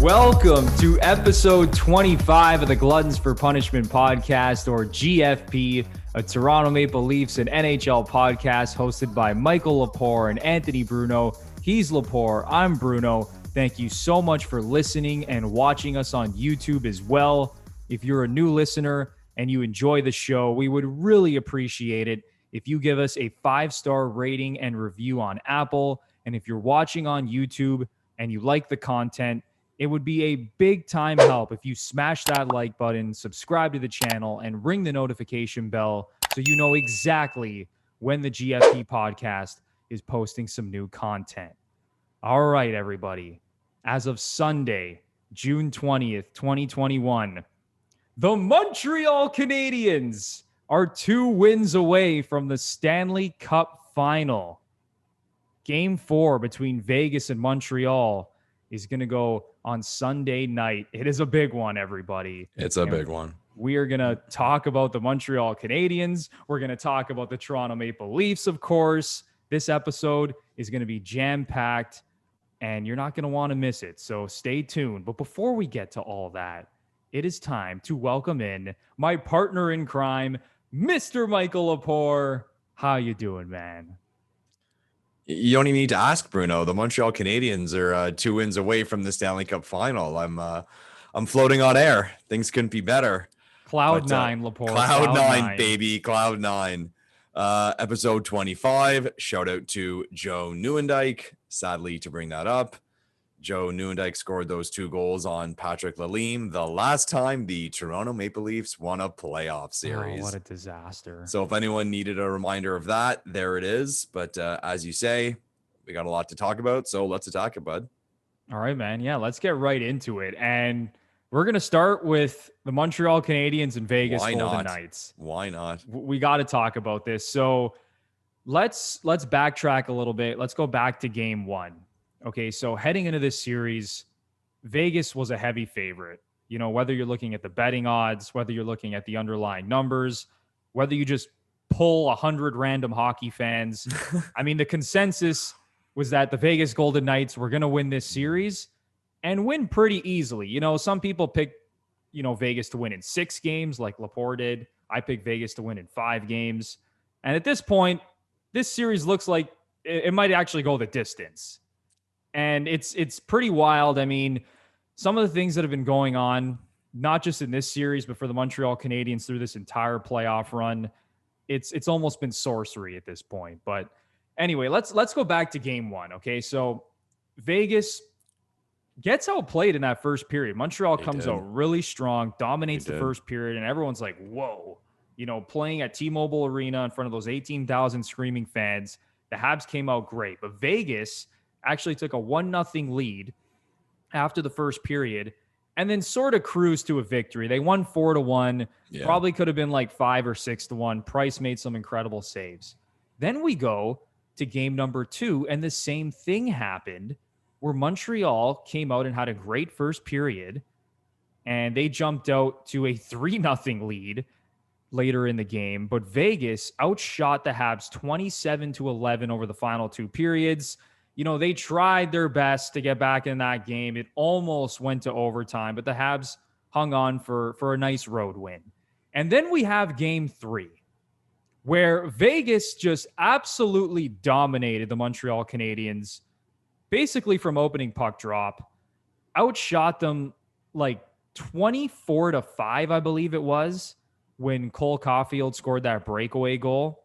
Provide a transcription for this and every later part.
Welcome to episode 25 of the Gluttons For Punishment Podcast, or GFP, a Toronto Maple Leafs and NHL podcast hosted by Michael Lepore and Anthony Bruno. He's Lepore, I'm Bruno. Thank you so much for listening and watching us on YouTube as well. If you're a new listener and you enjoy the show, we would really appreciate it if you give us a 5-star rating and review on Apple. And if you're watching on YouTube and you like the content, it would be a big time help if you smash that like button, subscribe to the channel, and ring the notification bell so you know exactly when the GFP podcast is posting some new content. All right, everybody. As of Sunday, June 20th, 2021, the Montreal Canadiens are 2 wins away from the Stanley Cup final. Game 4 between Vegas and Montreal is going to go on Sunday night. It is a big one, everybody. It's a big one. We are going to talk about the Montreal Canadiens. We're going to talk about the Toronto Maple Leafs, of course. This episode is going to be jam-packed, and you're not going to want to miss it, so stay tuned. But before we get to all that, it is time to welcome in my partner in crime, Mr. Michael Lepore. How you doing, man? You don't even need to ask, Bruno. The Montreal Canadiens are 2 wins away from the Stanley Cup final. I'm floating on air. Things couldn't be better. Cloud 9, Lepore. Cloud 9, baby. Cloud 9. Episode 25. Shout out to Joe Nieuwendyk. Sadly, to bring that up, Joe Nieuwendyk scored those 2 goals on Patrick Lalime the last time the Toronto Maple Leafs won a playoff series. Oh, what a disaster. So if anyone needed a reminder of that, there it is. But as you say, we got a lot to talk about, so let's attack it, bud. All right, man. Yeah, let's get right into it. And we're going to start with the Montreal Canadiens and Vegas Golden Knights. Why not? We got to talk about this. So let's backtrack a little bit. Let's go back to game 1. Okay, so heading into this series, Vegas was a heavy favorite. You know, whether you're looking at the betting odds, whether you're looking at the underlying numbers, whether you just pull 100 random hockey fans. I mean, the consensus was that the Vegas Golden Knights were going to win this series and win pretty easily. You know, some people picked, Vegas to win in 6 games like Lepore did. I picked Vegas to win in 5 games. And at this point, this series looks like it might actually go the distance. And it's pretty wild. I mean, some of the things that have been going on, not just in this series, but for the Montreal Canadiens through this entire playoff run, it's almost been sorcery at this point. But anyway, let's go back to game 1. Okay, so Vegas gets outplayed in that first period. Montreal comes out really strong, dominates the first period, and everyone's like, whoa. Playing at T-Mobile Arena in front of those 18,000 screaming fans, the Habs came out great. But Vegas actually took a 1-0 lead after the first period and then sort of cruised to a victory. They won 4-1. Yeah. Probably could have been like 5 or 6-1. Price made some incredible saves. Then we go to game number 2, and the same thing happened where Montreal came out and had a great first period, and they jumped out to a 3-0 lead later in the game. But Vegas outshot the Habs 27-11 over the final 2 periods. They tried their best to get back in that game. It almost went to overtime, but the Habs hung on for a nice road win. And then we have game 3, where Vegas just absolutely dominated the Montreal Canadiens, basically from opening puck drop, outshot them like 24-5, I believe it was, when Cole Caulfield scored that breakaway goal.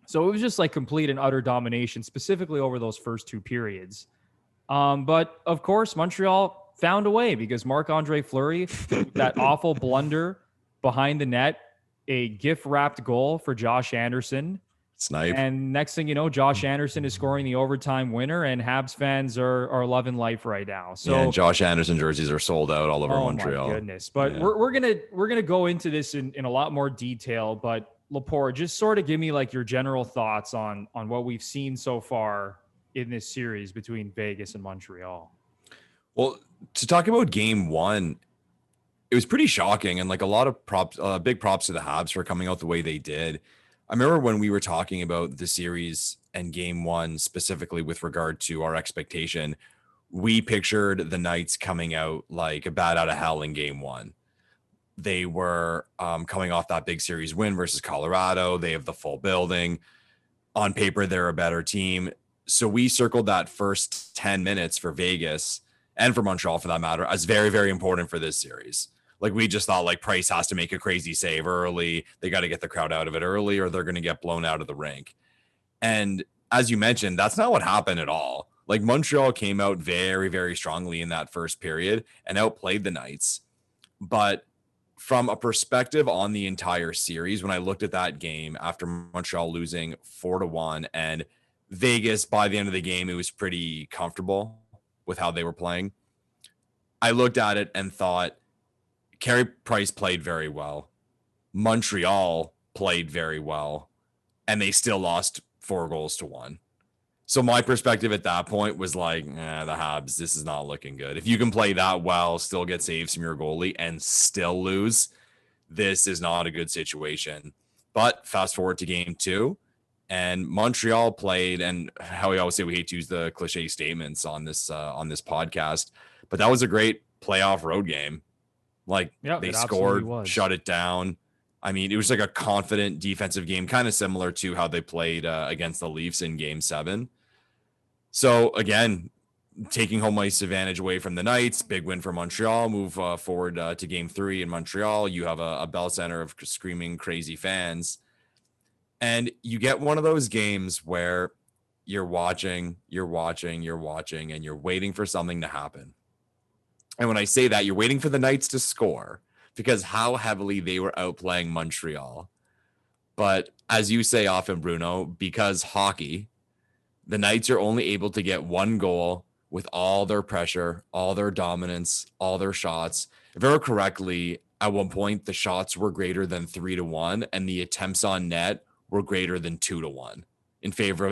So it was just like complete and utter domination, specifically over those first 2 periods. But of course, Montreal found a way because Marc-Andre Fleury, that awful blunder behind the net, a gift-wrapped goal for Josh Anderson. Snipe. And next thing you know, Josh Anderson is scoring the overtime winner, and Habs fans are loving life right now. So yeah, and Josh Anderson jerseys are sold out all over Montreal. Oh my goodness! But we're gonna go into this in a lot more detail. But Lepore, just sort of give me like your general thoughts on what we've seen so far in this series between Vegas and Montreal. Well, to talk about game 1, it was pretty shocking, and like a lot of big props to the Habs for coming out the way they did. I remember when we were talking about the series and game one, specifically with regard to our expectation, we pictured the Knights coming out like a bat out of hell in game one. They were coming off that big series win versus Colorado. They have the full building. On paper, they're a better team. So we circled that first 10 minutes for Vegas and for Montreal, for that matter, as very, very important for this series. Like, we just thought, like, Price has to make a crazy save early. They got to get the crowd out of it early, or they're going to get blown out of the rink. And as you mentioned, that's not what happened at all. Like, Montreal came out very, very strongly in that first period and outplayed the Knights. But from a perspective on the entire series, when I looked at that game after Montreal losing 4-1, and Vegas, by the end of the game, it was pretty comfortable with how they were playing. I looked at it and thought, Carey Price played very well. Montreal played very well, and they still lost 4-1. So my perspective at that point was like, the Habs, this is not looking good. If you can play that well, still get saves from your goalie, and still lose, this is not a good situation. But fast forward to game two, and Montreal played, and how we always say we hate to use the cliche statements on this podcast, but that was a great playoff road game. Like, they scored, shut it down. I mean, it was like a confident defensive game, kind of similar to how they played against the Leafs in game 7. So again, taking home ice advantage away from the Knights, big win for Montreal, move forward to game 3 in Montreal. You have a Bell Center of screaming crazy fans. And you get one of those games where you're watching, and you're waiting for something to happen. And when I say that, you're waiting for the Knights to score because how heavily they were outplaying Montreal. But as you say often, Bruno, because hockey, the Knights are only able to get one goal with all their pressure, all their dominance, all their shots. If I remember correctly, at one point, the shots were greater than 3-1, and the attempts on net were greater than 2-1 in favor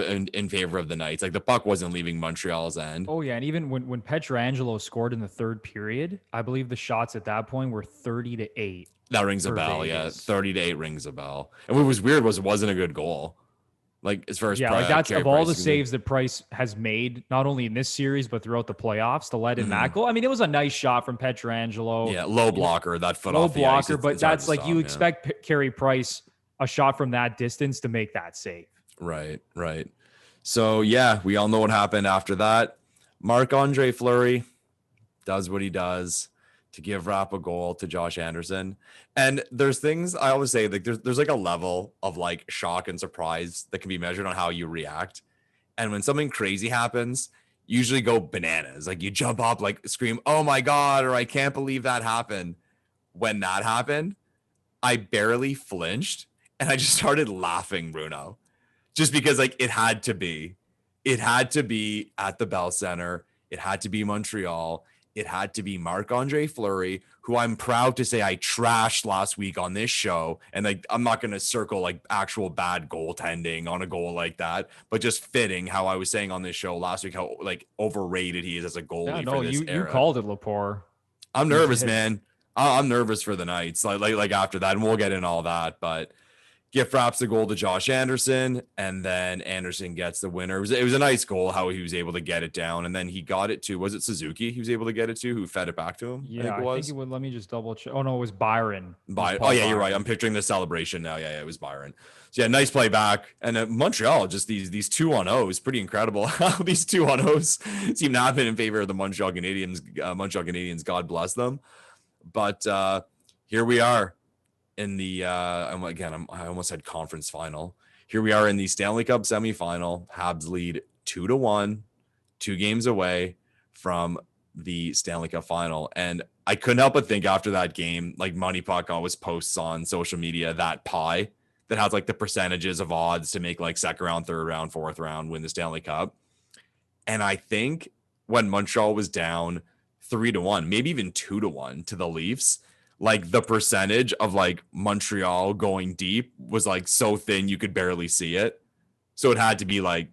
of the Knights. Like, the puck wasn't leaving Montreal's end. Oh yeah, and even when Pietrangelo scored in the third period, I believe the shots at that point were 30-8. That rings a bell. Vegas. Yeah, 30-8 rings a bell. And what was weird was it wasn't a good goal. Like, as far as like that's of all the saves that Price has made, not only in this series but throughout the playoffs, to let in that goal. I mean, it was a nice shot from Pietrangelo. Yeah, low blocker, that foot off the ice. But that's like, you expect Carey Price, a shot from that distance, to make that save. Right. So yeah, we all know what happened after that. Marc-Andre Fleury does what he does to give Rapp a goal to Josh Anderson. And there's things I always say, like, there's like a level of like shock and surprise that can be measured on how you react. And when something crazy happens, you usually go bananas. Like, you jump up, like scream, "Oh my God," or "I can't believe that happened." When that happened, I barely flinched and I just started laughing, Bruno. Just because, like, it had to be at the Bell Center. It had to be Montreal. It had to be Marc-Andre Fleury, who I'm proud to say I trashed last week on this show. And like, I'm not going to circle like actual bad goaltending on a goal like that, but just fitting how I was saying on this show last week, how like overrated he is as a goalie for this era. You called it, Lepore. I'm nervous, man. I'm nervous for the Knights. Like after that, and we'll get in all that, but gift wraps the goal to Josh Anderson, and then Anderson gets the winner. It was a nice goal how he was able to get it down, and then he got it to, was it Suzuki he was able to get it to, who fed it back to him? Yeah, I think it would. Let me just double check. Oh, no, it was Byron. Oh, yeah, you're right. I'm picturing the celebration now. Yeah, it was Byron. So, yeah, nice play back. And Montreal, just these 2-on-0s, pretty incredible how these 2-on-0s seem to happen in favor of the Montreal Canadiens. God bless them. But here we are. In the I almost said conference final. Here we are in the Stanley Cup semifinal. Habs lead 2-1, 2 games away from the Stanley Cup final. And I couldn't help but think after that game, like, Money Puck always posts on social media that pie that has like the percentages of odds to make like second round, third round, fourth round, win the Stanley Cup. And I think when Montreal was down 3-1, maybe even 2-1 to the Leafs, like, the percentage of like Montreal going deep was like so thin you could barely see it. So it had to be like,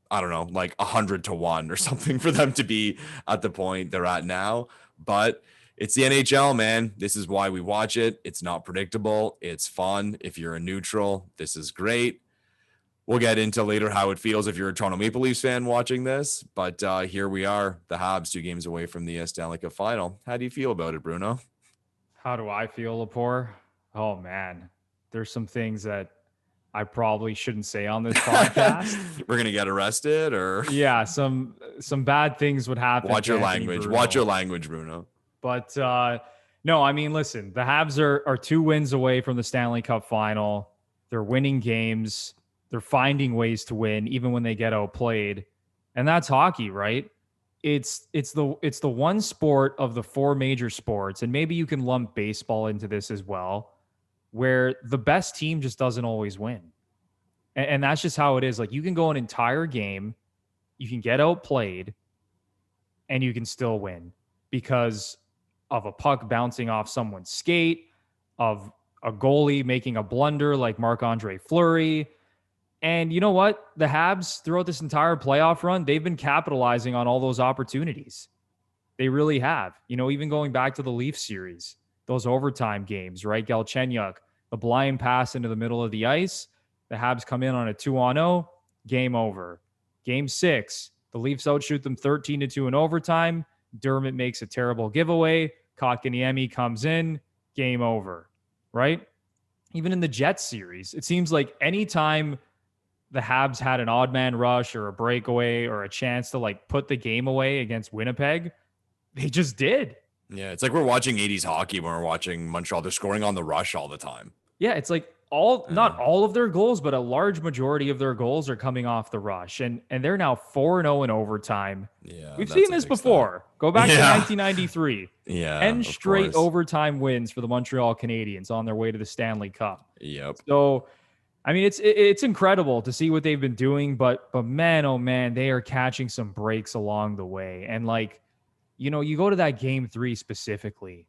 I don't know, like 100-1 or something for them to be at the point they're at now. But it's the NHL, man. This is why we watch it. It's not predictable. It's fun. If you're a neutral, this is great. We'll get into later how it feels if you're a Toronto Maple Leafs fan watching this. But here we are, the Habs 2 games away from the Stanley Cup final. How do you feel about it, Bruno? How do I feel, Lepore? Oh, man. There's some things that I probably shouldn't say on this podcast. We're going to get arrested or? Yeah, some bad things would happen. Watch your language. Watch your language, Bruno. But no, I mean, listen, the Habs are 2 wins away from the Stanley Cup final. They're winning games. They're finding ways to win, even when they get outplayed. And that's hockey, right? It's the one sport of the 4 major sports, and maybe you can lump baseball into this as well, where the best team just doesn't always win. And that's just how it is. Like, you can go an entire game, you can get outplayed, and you can still win because of a puck bouncing off someone's skate, of a goalie making a blunder like Marc-Andre Fleury. And you know what? The Habs, throughout this entire playoff run, they've been capitalizing on all those opportunities. They really have. You know, even going back to the Leafs series, those overtime games, right? Galchenyuk, the blind pass into the middle of the ice. The Habs come in on a 2-on-0, game over. Game 6, the Leafs outshoot them 13-2 in overtime. Dermott makes a terrible giveaway. Kotkaniemi comes in, game over, right? Even in the Jets series, it seems like anytime the Habs had an odd man rush or a breakaway or a chance to like put the game away against Winnipeg, they just did. Yeah, it's like we're watching 80s hockey when we're watching Montreal. They're scoring on the rush all the time. Yeah, it's like not all of their goals, but a large majority of their goals are coming off the rush. And they're now 4-0 in overtime. Yeah, we've seen this before. Go back to 1993. Yeah. 10 straight overtime wins for the Montreal Canadiens on their way to the Stanley Cup. Yep. So I mean, it's incredible to see what they've been doing, but man, oh man, they are catching some breaks along the way. And like, you know, you go to that game 3 specifically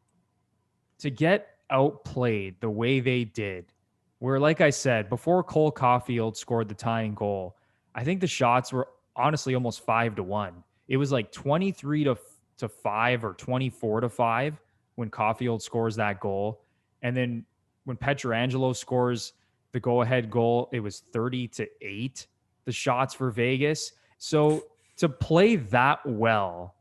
to get outplayed the way they did, where, like I said, before Cole Caulfield scored the tying goal, I think the shots were honestly almost 5-1. It was like 23-5 or 24-5 when Caulfield scores that goal. And then when Pietrangelo scores the go-ahead goal, it was 30-8, the shots for Vegas. So to play that well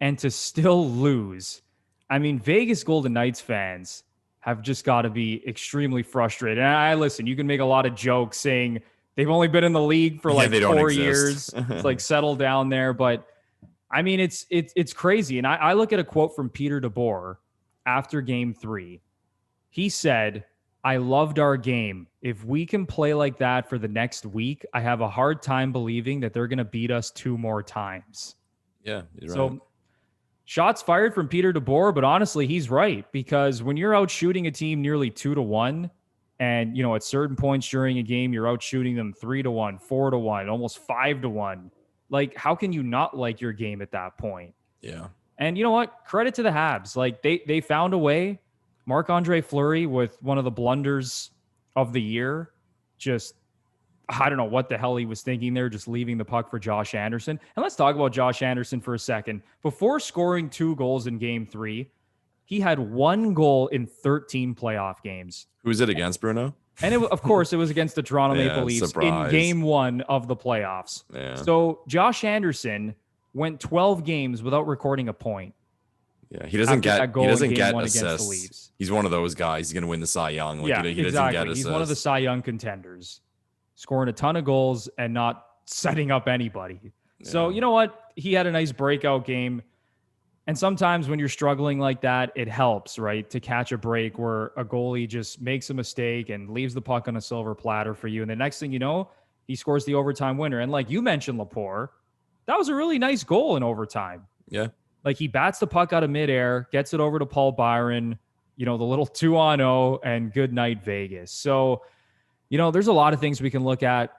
and to still lose, I mean, Vegas Golden Knights fans have just got to be extremely frustrated. And I listen, you can make a lot of jokes saying they've only been in the league for like 4 years. It's like settle down there. But I mean, it's crazy. And I look at a quote from Peter DeBoer after game 3. He said, "I loved our game. If we can play like that for the next week, I have a hard time believing that they're going to beat us 2 more times." Yeah, you're so right. Shots fired from Peter DeBoer, but honestly, he's right, because when you're out shooting a team nearly 2-1, and, you know, at certain points during a game, you're out shooting them 3-1, 4-1, almost 5-1. Like, how can you not like your game at that point? Yeah. And you know what? Credit to the Habs. Like, they found a way. Marc-Andre Fleury with one of the blunders of the year. Just, I don't know what the hell he was thinking there, just leaving the puck for Josh Anderson. And let's talk about Josh Anderson for a second. Before scoring 2 goals in game 3, he had 1 goal in 13 playoff games. Who was it against, Bruno? And of course, it was against the Toronto Maple Leafs surprise. in game 1 of the playoffs. Yeah. So Josh Anderson went 12 games without recording a point. Yeah, he doesn't get assists. Leafs. He's one of those guys. He's going to win the Cy Young. Like, yeah, he exactly. doesn't get assists. He's one of the Cy Young contenders, scoring a ton of goals and not setting up anybody. Yeah. So you know what? He had a nice breakout game. And sometimes when you're struggling like that, it helps, right? To catch a break where a goalie just makes a mistake and leaves the puck on a silver platter for you. And the next thing you know, he scores the overtime winner. And like you mentioned, Lepore, that was a really nice goal in overtime. Yeah. Like, he bats the puck out of midair, gets it over to Paul Byron, you know, the little 2-on-0, and good night, Vegas. So, you know, there's a lot of things we can look at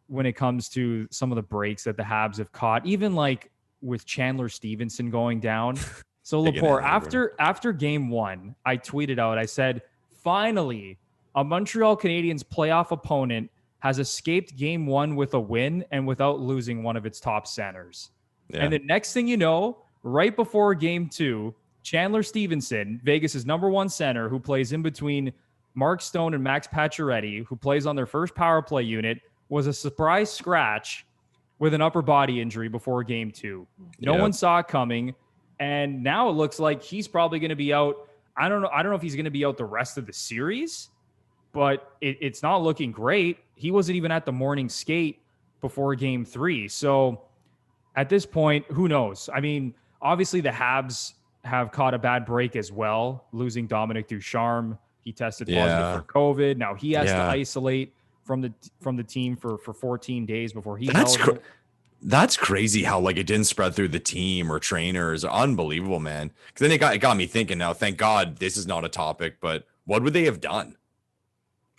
when it comes to some of the breaks that the Habs have caught, even like with Chandler Stevenson going down. So, Lepore, after game 1, I tweeted out, I said, finally, a Montreal Canadiens playoff opponent has escaped game 1 with a win and without losing one of its top centers. Yeah. And the next thing you know, right before game 2, Chandler Stevenson, Vegas's number 1 center, who plays in between Mark Stone and Max Pacioretty, who plays on their first power play unit, was a surprise scratch with an upper body injury before game 2. No one saw it coming. And now it looks like he's probably going to be out. I don't know if he's going to be out the rest of the series, but it's not looking great. He wasn't even at the morning skate before game 3. So at this point, who knows? I mean, obviously the Habs have caught a bad break as well, losing Dominic Ducharme. He tested positive for COVID. Now he has to isolate from the team for 14 days before he's eligible. That's crazy how like it didn't spread through the team or trainers. Unbelievable, man. Because then it got me thinking now, thank God this is not a topic, but what would they have done?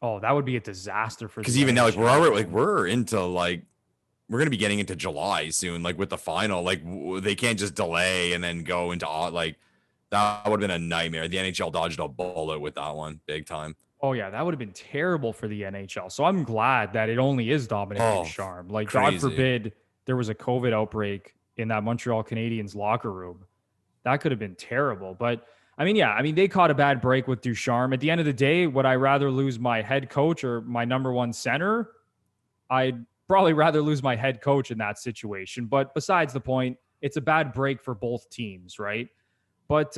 Oh, that would be a disaster for. Because even now, like we're into like we're gonna be getting into July soon, like with the final. Like they can't just delay and then go into like that would have been a nightmare. The NHL dodged a bullet with that one, big time. Oh yeah, that would have been terrible for the NHL. So I'm glad that it only is Dominic Ducharme. Like crazy. God forbid there was a COVID outbreak in that Montreal Canadiens locker room. That could have been terrible. But I mean, they caught a bad break with Ducharme. At the end of the day, would I rather lose my head coach or my number one center? I'd probably rather lose my head coach in that situation. But besides the point, it's a bad break for both teams, right? But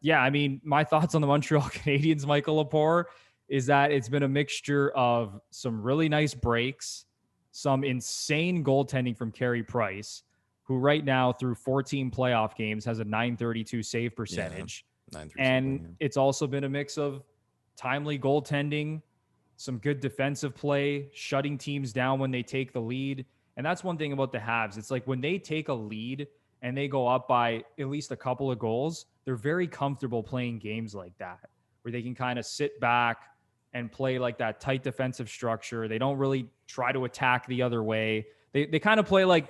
yeah, I mean, my thoughts on the Montreal Canadiens, Michael Lepore, is that it's been a mixture of some really nice breaks, some insane goaltending from Carey Price, who right now through 14 playoff games has a .932 save percentage. Yeah, and it's also been a mix of timely goaltending, some good defensive play, shutting teams down when they take the lead. And that's one thing about the Habs. It's like when they take a lead and they go up by at least a couple of goals, they're very comfortable playing games like that, where they can kind of sit back and play like that tight defensive structure. They don't really try to attack the other way. They kind of play like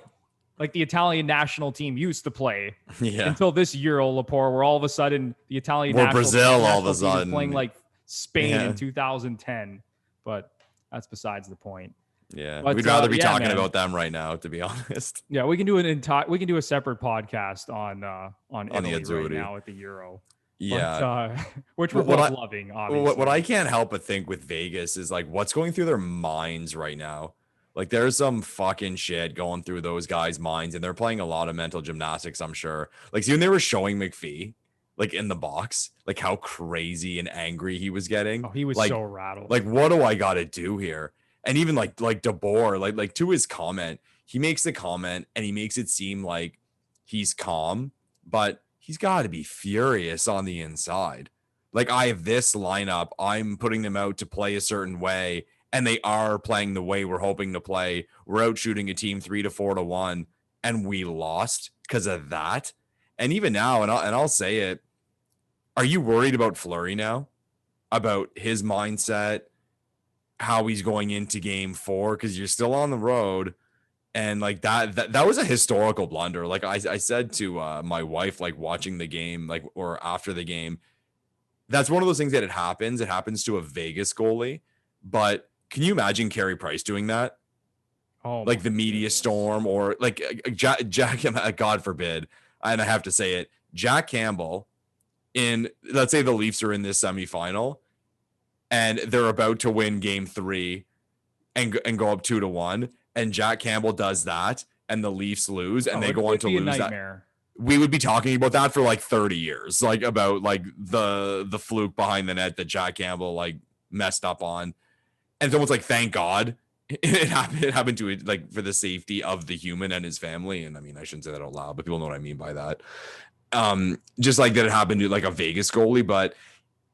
the Italian national team used to play until this Euro, Lepore, where all of a sudden the Italian national Brazil all of a sudden is playing like Spain in 2010. But that's besides the point. Yeah, but, we'd rather be talking about them right now, to be honest. Yeah, we can do a separate podcast on Italy right now at the Euro. Yeah, but, which we're both loving. Obviously, what I can't help but think with Vegas is like what's going through their minds right now. Like there's some fucking shit going through those guys' minds, and they're playing a lot of mental gymnastics, I'm sure. Like, see when they were showing McPhee, like in the box, like how crazy and angry he was getting. Oh, he was like, so rattled. Like, what do I got to do here? And even like DeBoer, like to his comment, he makes the comment and he makes it seem like he's calm, but he's got to be furious on the inside. Like, I have this lineup, I'm putting them out to play a certain way, and they are playing the way we're hoping to play. We're out shooting a team 3 to 4 to 1, and we lost because of that. And even now, and I'll say it, are you worried about Fleury now? About his mindset, how he's going into game 4? Because you're still on the road. And like that was a historical blunder. Like I said to my wife, like watching the game, like, or after the game, that's one of those things that it happens to a Vegas goalie. But can you imagine Carey Price doing that? Oh, like the media storm, or like Jack, God forbid. And I have to say it, Jack Campbell let's say the Leafs are in this semifinal and they're about to win game 3 and go up 2 to 1. And Jack Campbell does that, and the Leafs lose, and they go on to lose that. We would be talking about that for like 30 years, like about like the fluke behind the net that Jack Campbell like messed up on. And it's almost like, thank God it happened to it, like for the safety of the human and his family. And I mean, I shouldn't say that out loud, but people know what I mean by that. Just like that it happened to like a Vegas goalie, but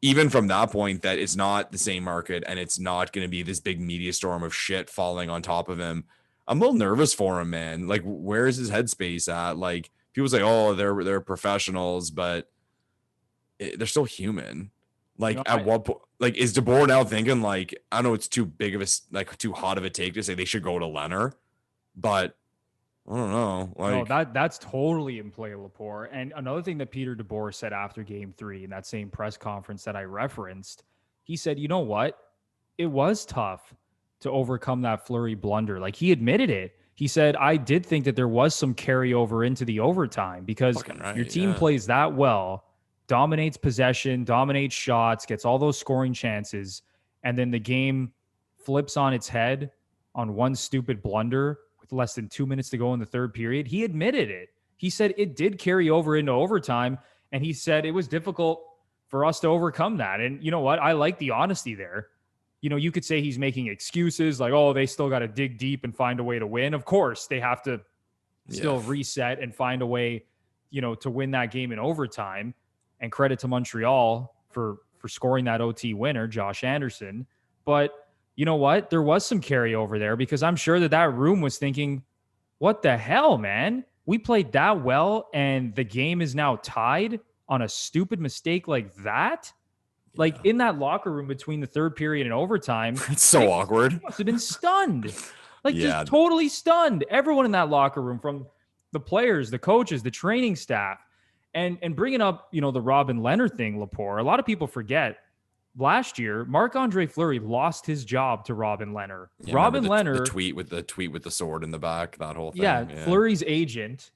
even from that point, that it's not the same market and it's not going to be this big media storm of shit falling on top of him. I'm a little nervous for him, man. Like, where is his headspace at? Like, people say, oh, they're professionals, but they're still human. Like, at what point, like, is DeBoer now thinking like, I know it's too big of too hot of a take to say they should go to Leonard, but I don't know. Like, no, that's totally in play, Lepore. And another thing that Peter DeBoer said after game 3 in that same press conference that I referenced, he said, you know what? It was tough to overcome that Fleury blunder. Like, he admitted it. He said, I did think that there was some carryover into the overtime because your team plays that well, dominates possession, dominates shots, gets all those scoring chances, and then the game flips on its head on one stupid blunder with less than 2 minutes to go in the third period. He admitted it. He said it did carry over into overtime, and he said it was difficult for us to overcome that. And you know what? I like the honesty there. You know, you could say he's making excuses like, oh, they still got to dig deep and find a way to win. Of course, they have to still reset and find a way, you know, to win that game in overtime. And credit to Montreal for scoring that OT winner, Josh Anderson. But you know what? There was some carryover there because I'm sure that room was thinking, what the hell, man? We played that well and the game is now tied on a stupid mistake like that. Like in that locker room between the third period and overtime. It's so awkward. Must have been stunned. Like just totally stunned. Everyone in that locker room, from the players, the coaches, the training staff. And bringing up, you know, the Robin Lehner thing, Lepore, a lot of people forget last year, Marc-Andre Fleury lost his job to Robin Lehner. Yeah, Robin Lehner, the tweet with the sword in the back, that whole thing. Yeah, Fleury's agent.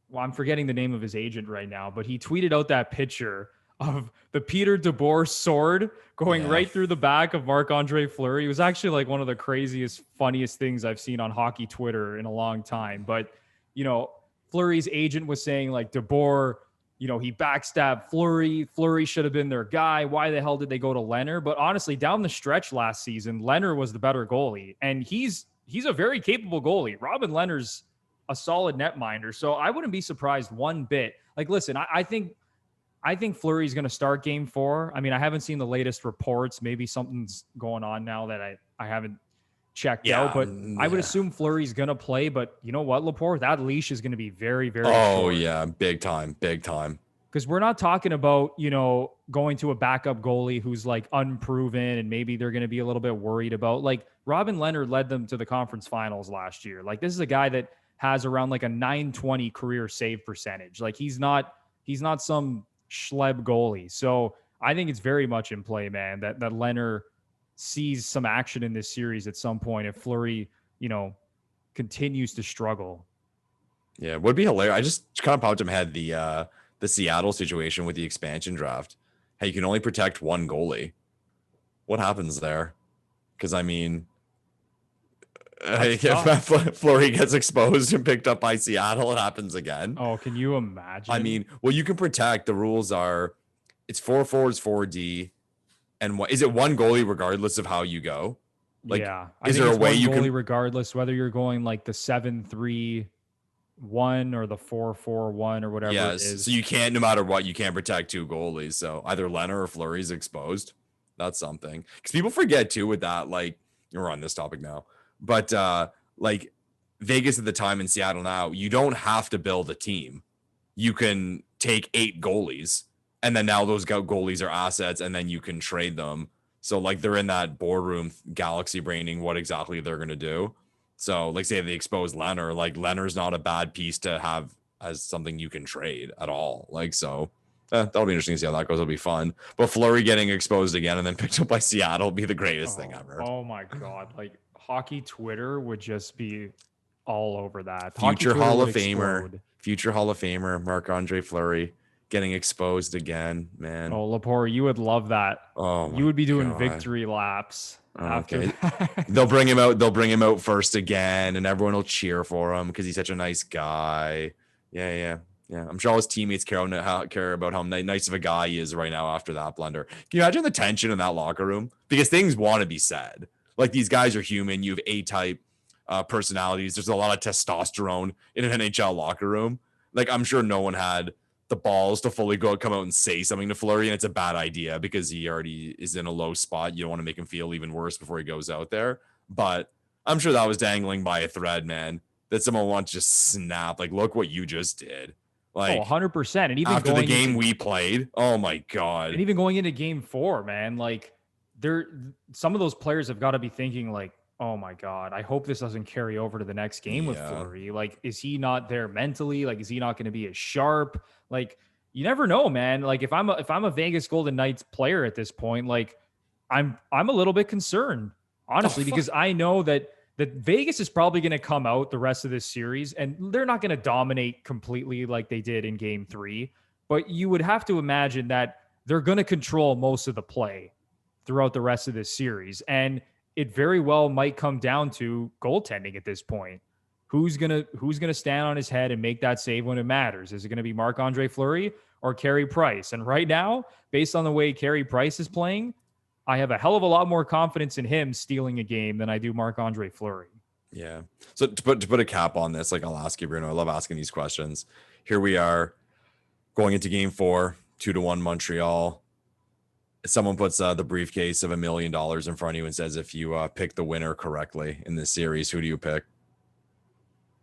Well, I'm forgetting the name of his agent right now, but he tweeted out that picture of the Peter DeBoer sword going right through the back of Marc-Andre Fleury. It was actually like one of the craziest, funniest things I've seen on hockey Twitter in a long time. But, you know, Fleury's agent was saying like DeBoer, you know, he backstabbed Fleury. Fleury should have been their guy. Why the hell did they go to Lehner? But honestly, down the stretch last season, Lehner was the better goalie. And he's a very capable goalie. Robin Lehner's a solid netminder. So I wouldn't be surprised one bit. Like, listen, I think Fleury's going to start game 4. I mean, I haven't seen the latest reports. Maybe something's going on now that I haven't checked out, but I would assume Fleury's going to play. But you know what, Lepore? That leash is going to be very, very short. Yeah. Big time. Because we're not talking about, you know, going to a backup goalie who's like unproven and maybe they're going to be a little bit worried about. Like Robin Lehner led them to the conference finals last year. Like this is a guy that has around like a 920 career save percentage. Like he's not some schleb goalie. So I think it's very much in play, man, that Lehner sees some action in this series at some point if Fleury, you know, continues to struggle. Yeah, it would be hilarious. I just kind of popped in my head the Seattle situation with the expansion draft. Hey, you can only protect one goalie. What happens there? Because I mean, if Fleury gets exposed and picked up by Seattle, it happens again. Oh, can you imagine? I mean, well, you can protect. The rules are it's 4 forwards, 4D. And what is it? One goalie, regardless of how you go. Like, yeah, is there a way you can, regardless whether you're going like the 7-3-1 or the 4-4-1 or whatever it is. So you can't, no matter what, you can't protect two goalies. So either Lehner or Fleury's exposed. That's something, because people forget too with that. Like, we're on this topic now, but like Vegas at the time and Seattle now, you don't have to build a team. You can take 8 goalies. And then now those goalies are assets, and then you can trade them. So like they're in that boardroom galaxy braining what exactly they're going to do. So like say they expose Lehner, like Lehner's not a bad piece to have as something you can trade at all. Like, so that'll be interesting to see how that goes. It'll be fun. But Fleury getting exposed again and then picked up by Seattle will be the greatest thing ever. Oh my God. Like hockey Twitter would just be all over that. Future Hall of Famer, Marc-Andre Fleury. Getting exposed again, man. Oh, Lepore, you would love that. Oh, you would be doing victory laps. Okay. They'll bring him out first again, and everyone will cheer for him because he's such a nice guy. Yeah. I'm sure all his teammates care about how nice of a guy he is right now after that blunder. Can you imagine the tension in that locker room? Because things want to be said. Like, these guys are human. You have A-type personalities. There's a lot of testosterone in an NHL locker room. Like, I'm sure no one had the balls to fully come out and say something to Fleury, and it's a bad idea because he already is in a low spot. You don't want to make him feel even worse before he goes out there. But I'm sure that was dangling by a thread, man, that someone wants to just snap. Like, look what you just did. Like, 100%. And even after the game we played, oh my God. And even going into game 4, man, like some of those players have got to be thinking like, oh my God, I hope this doesn't carry over to the next game with Fleury. Like, is he not there mentally? Like, is he not going to be as sharp? Like, you never know, man. Like, if I'm a Vegas Golden Knights player at this point, like I'm a little bit concerned, honestly, because I know that Vegas is probably going to come out the rest of this series and they're not going to dominate completely like they did in game 3, but you would have to imagine that they're going to control most of the play throughout the rest of this series. And it very well might come down to goaltending at this point. Who's gonna stand on his head and make that save when it matters? Is it gonna be Marc-Andre Fleury or Carey Price? And right now, based on the way Carey Price is playing, I have a hell of a lot more confidence in him stealing a game than I do Marc-Andre Fleury. Yeah. So to put a cap on this, like I'll ask you, Bruno, I love asking these questions. Here we are going into game 4, 2-1 Montreal. Someone puts the briefcase of $1 million in front of you and says, if you pick the winner correctly in this series, who do you pick?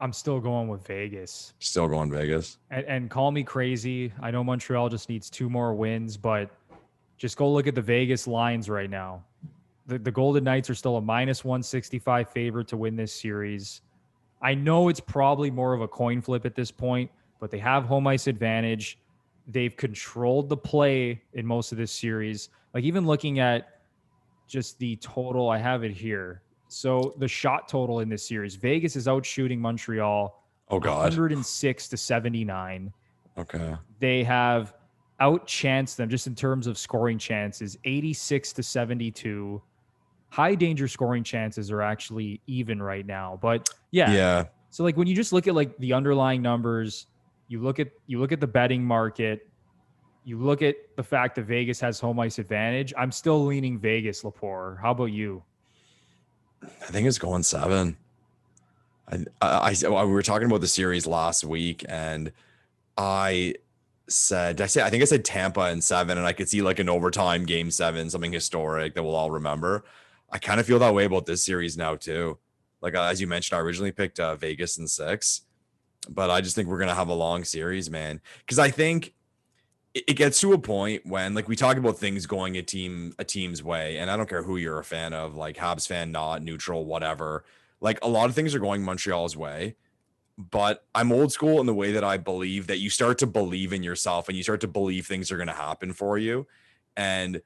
I'm still going with Vegas. Still going Vegas. And call me crazy. I know Montreal just needs 2 more wins, but just go look at the Vegas lines right now. The Golden Knights are still a -165 favorite to win this series. I know it's probably more of a coin flip at this point, but they have home ice advantage. They've controlled the play in most of this series. Like even looking at just the total, I have it here. So the shot total in this series, Vegas is out shooting Montreal 106-79. Okay. They have outchanced them just in terms of scoring chances, 86-72. High danger scoring chances are actually even right now. But yeah. So like when you just look at like the underlying numbers, you look at the betting market, you look at the fact that Vegas has home ice advantage. I'm still leaning Vegas, Lepore. How about you? I think it's going 7. We were talking about the series last week, and I think I said Tampa in 7, and I could see like an overtime game 7, something historic that we'll all remember. I kind of feel that way about this series now too. Like as you mentioned, I originally picked Vegas in 6, but I just think we're gonna have a long series, man. Because I think it gets to a point when, like, we talk about things going a team's way, and I don't care who you're a fan of, like Habs fan, not neutral, whatever. Like a lot of things are going Montreal's way, but I'm old school in the way that I believe that you start to believe in yourself and you start to believe things are going to happen for you, and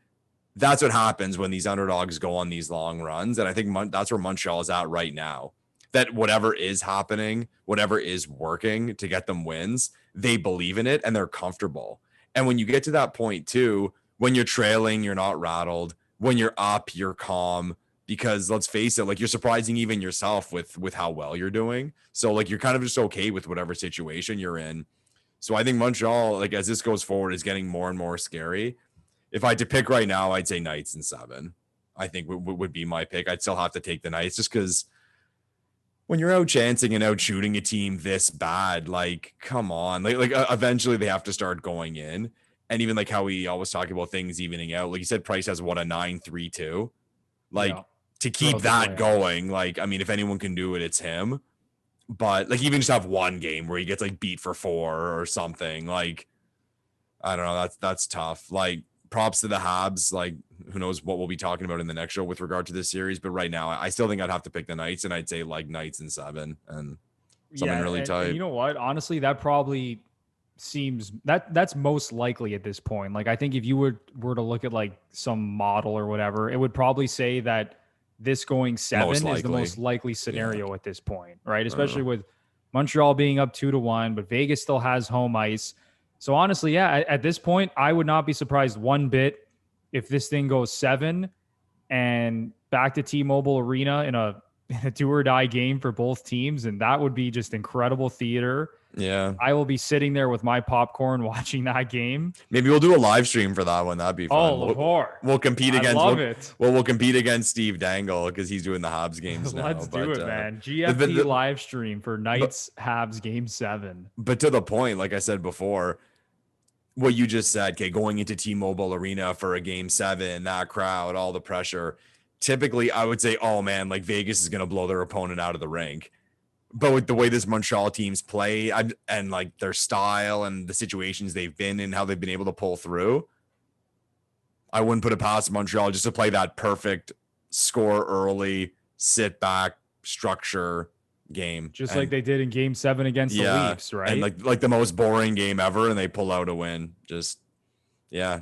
that's what happens when these underdogs go on these long runs. And I think that's where Montreal is at right now. That whatever is happening, whatever is working to get them wins, they believe in it and they're comfortable. And when you get to that point too, when you're trailing, you're not rattled. When you're up, you're calm, because let's face it, like you're surprising even yourself with how well you're doing. So like you're kind of just okay with whatever situation you're in. So I think Montreal, like as this goes forward, is getting more and more scary. If I had to pick right now, I'd say Knights in 7. I think would be my pick. I'd still have to take the Knights just because when you're out chancing and out shooting a team this bad, like, come on. Like eventually they have to start going in. And even like how we always talk about things evening out. Like you said, Price has what, a 9-3-2? Like to keep that going, like, I mean, if anyone can do it, it's him. But like even just have one game where he gets like beat for 4 or something. Like, I don't know. That's tough. Like, props to the Habs. Like, who knows what we'll be talking about in the next show with regard to this series. But right now, I still think I'd have to pick the Knights, and I'd say like Knights in 7 and something really tight. And you know what? Honestly, that probably seems that's most likely at this point. Like, I think if you were to look at like some model or whatever, it would probably say that this going 7 is the most likely scenario at this point, right? Especially with Montreal being up 2-1, but Vegas still has home ice. So honestly, yeah, at this point, I would not be surprised one bit if this thing goes 7 and back to T-Mobile Arena in a do or die game for both teams. And that would be just incredible theater. Yeah. I will be sitting there with my popcorn watching that game. Maybe we'll do a live stream for that one. That'd be fun. Oh, Lepore. We'll compete against. I love it. Well, we'll compete against Steve Dangle because he's doing the Habs games now. Let's do it, man. GFP live stream for Knights Habs game 7. But to the point, like I said before, what you just said, okay, going into T-Mobile Arena for a game 7, that crowd, all the pressure. Typically, I would say, oh man, like Vegas is going to blow their opponent out of the rink. But with the way this Montreal teams play and like their style and the situations they've been in, how they've been able to pull through, I wouldn't put it past Montreal just to play that perfect score early, sit back, structure game. Just like they did in game 7 against the Leafs, right? And like the most boring game ever, and they pull out a win.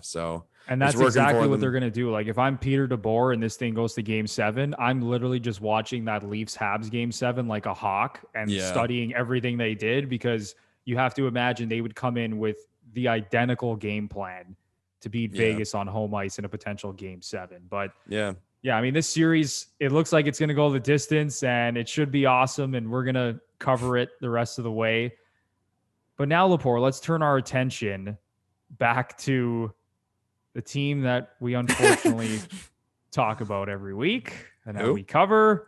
So. And that's exactly what they're going to do. Like, if I'm Peter DeBoer and this thing goes to game 7, I'm literally just watching that Leafs Habs game 7 like a hawk and studying everything they did, because you have to imagine they would come in with the identical game plan to beat Vegas on home ice in a potential game 7. But Yeah, I mean, this series, it looks like it's going to go the distance and it should be awesome. And we're going to cover it the rest of the way. But now, Lepore, let's turn our attention back to the team that we unfortunately talk about every week and that we cover,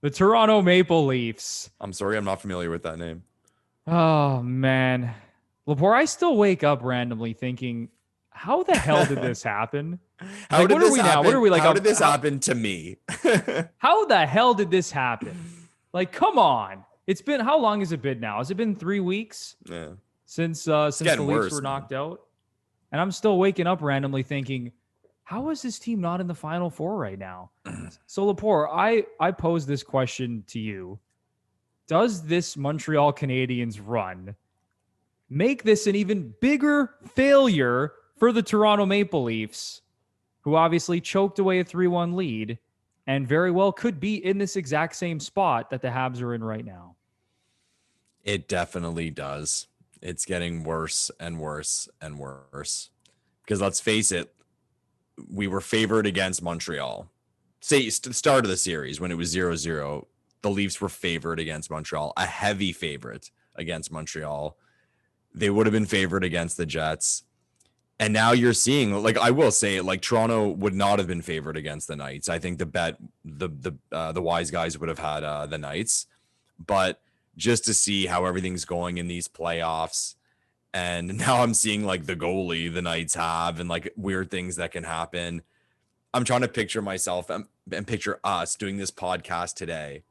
the Toronto Maple Leafs. I'm sorry, I'm not familiar with that name. Oh, man. Lepore, I still wake up randomly thinking, how the hell did this happen? How did this happen to me? How the hell did this happen? Like, come on. It's been, how long has it been now? Has it been 3 weeks? Yeah. Since the Leafs were knocked out? And I'm still waking up randomly thinking, how is this team not in the Final Four right now? So, Lepore, I pose this question to you. Does this Montreal Canadiens run make this an even bigger failure for the Toronto Maple Leafs, who obviously choked away a 3-1 lead and very well could be in this exact same spot that the Habs are in right now? It definitely does. It's getting worse and worse and worse. Because let's face it, we were favored against Montreal. Say, start of the series when it was 0-0, the Leafs were favored against Montreal, a heavy favorite against Montreal. They would have been favored against the Jets. And now you're seeing, like, I will say, like, Toronto would not have been favored against the Knights. I think the wise guys would have had the Knights. But just to see how everything's going in these playoffs, and now I'm seeing, like, the goalie the Knights have and, like, weird things that can happen. I'm trying to picture myself and picture us doing this podcast today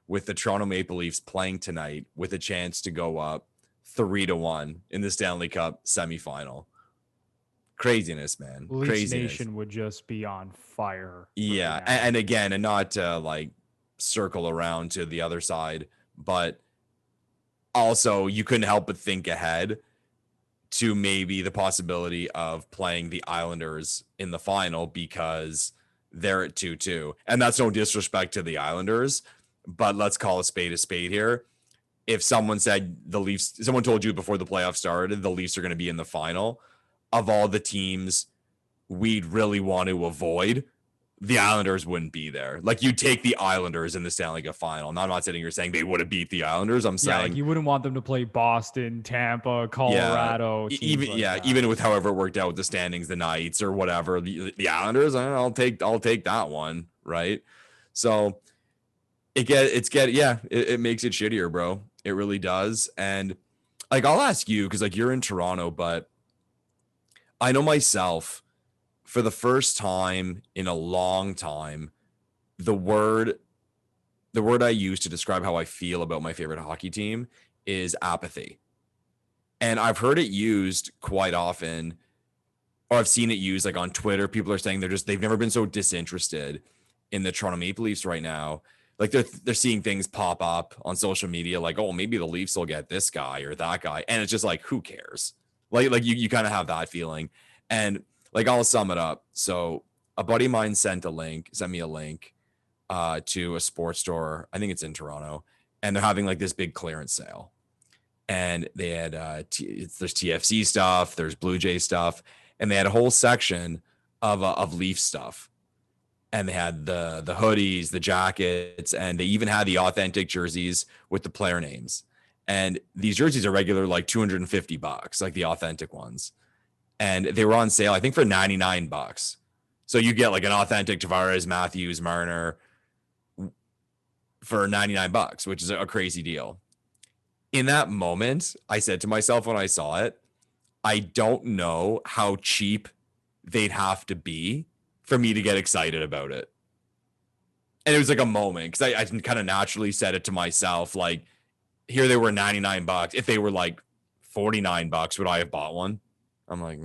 with the Toronto Maple Leafs playing tonight with a chance to go up 3-1 in the Stanley Cup semifinal. Craziness, man. Leafs Craziness. Nation would just be on fire. Yeah. And again, and not to like circle around to the other side, but also you couldn't help but think ahead to maybe the possibility of playing the Islanders in the final because they're at 2-2. And that's no disrespect to the Islanders, but let's call a spade here. If someone said someone told you before the playoffs started, the Leafs are going to be in the final, of all the teams we'd really want to avoid, the Islanders wouldn't be there. Like, you take the Islanders in the Stanley Cup final. And I'm not sitting here saying they would have beat the Islanders. I'm saying, like, you wouldn't want them to play Boston, Tampa, Colorado. Even with however it worked out with the standings, the Knights or whatever, the Islanders, I'll take that one, right? So it makes it shittier, bro. It really does. And like, I'll ask you, because like you're in Toronto, but I know myself, for the first time in a long time, the word I use to describe how I feel about my favorite hockey team is apathy. And I've heard it used quite often, or I've seen it used like on Twitter. People are saying they've never been so disinterested in the Toronto Maple Leafs right now. Like, they're seeing things pop up on social media like, oh, maybe the Leafs will get this guy or that guy. And it's just like, who cares? Like you kind of have that feeling. And like, I'll sum it up. So a buddy of mine sent me a link to a sports store. I think it's in Toronto, and they're having like this big clearance sale. And they had there's TFC stuff, there's Blue Jay stuff, and they had a whole section of Leaf stuff. And they had the hoodies, the jackets, and they even had the authentic jerseys with the player names. And these jerseys are regular, like $250, like the authentic ones. And they were on sale, I think, for $99. So you get like an authentic Tavares, Matthews, Marner for $99, which is a crazy deal. In that moment, I said to myself when I saw it, I don't know how cheap they'd have to be for me to get excited about it. And it was like a moment, because I kind of naturally said it to myself, like, here they were $99. If they were like $49, would I have bought one? I'm like,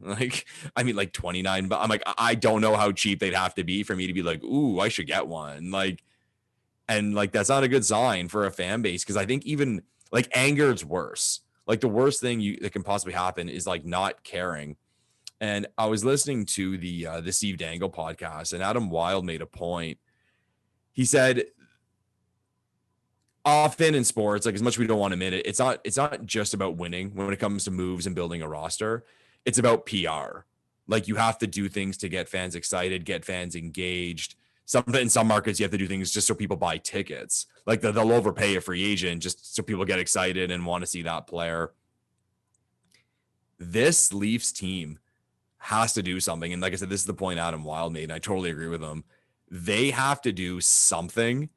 like, I mean, like 29, but I'm like, I don't know how cheap they'd have to be for me to be like, ooh, I should get one. Like, and like, that's not a good sign for a fan base. Cause I think even like anger is worse. Like, the worst thing that can possibly happen is like not caring. And I was listening to the Steve Dangle podcast, and Adam Wilde made a point. He said, often in sports, like, as much as we don't want to admit it, it's not just about winning when it comes to moves and building a roster. It's about PR. Like you have to do things to get fans excited, get fans engaged. In some markets, you have to do things just so people buy tickets. Like they'll overpay a free agent just so people get excited and want to see that player. This Leafs team has to do something. And like I said, this is the point Adam Wild made, and I totally agree with him. They have to do something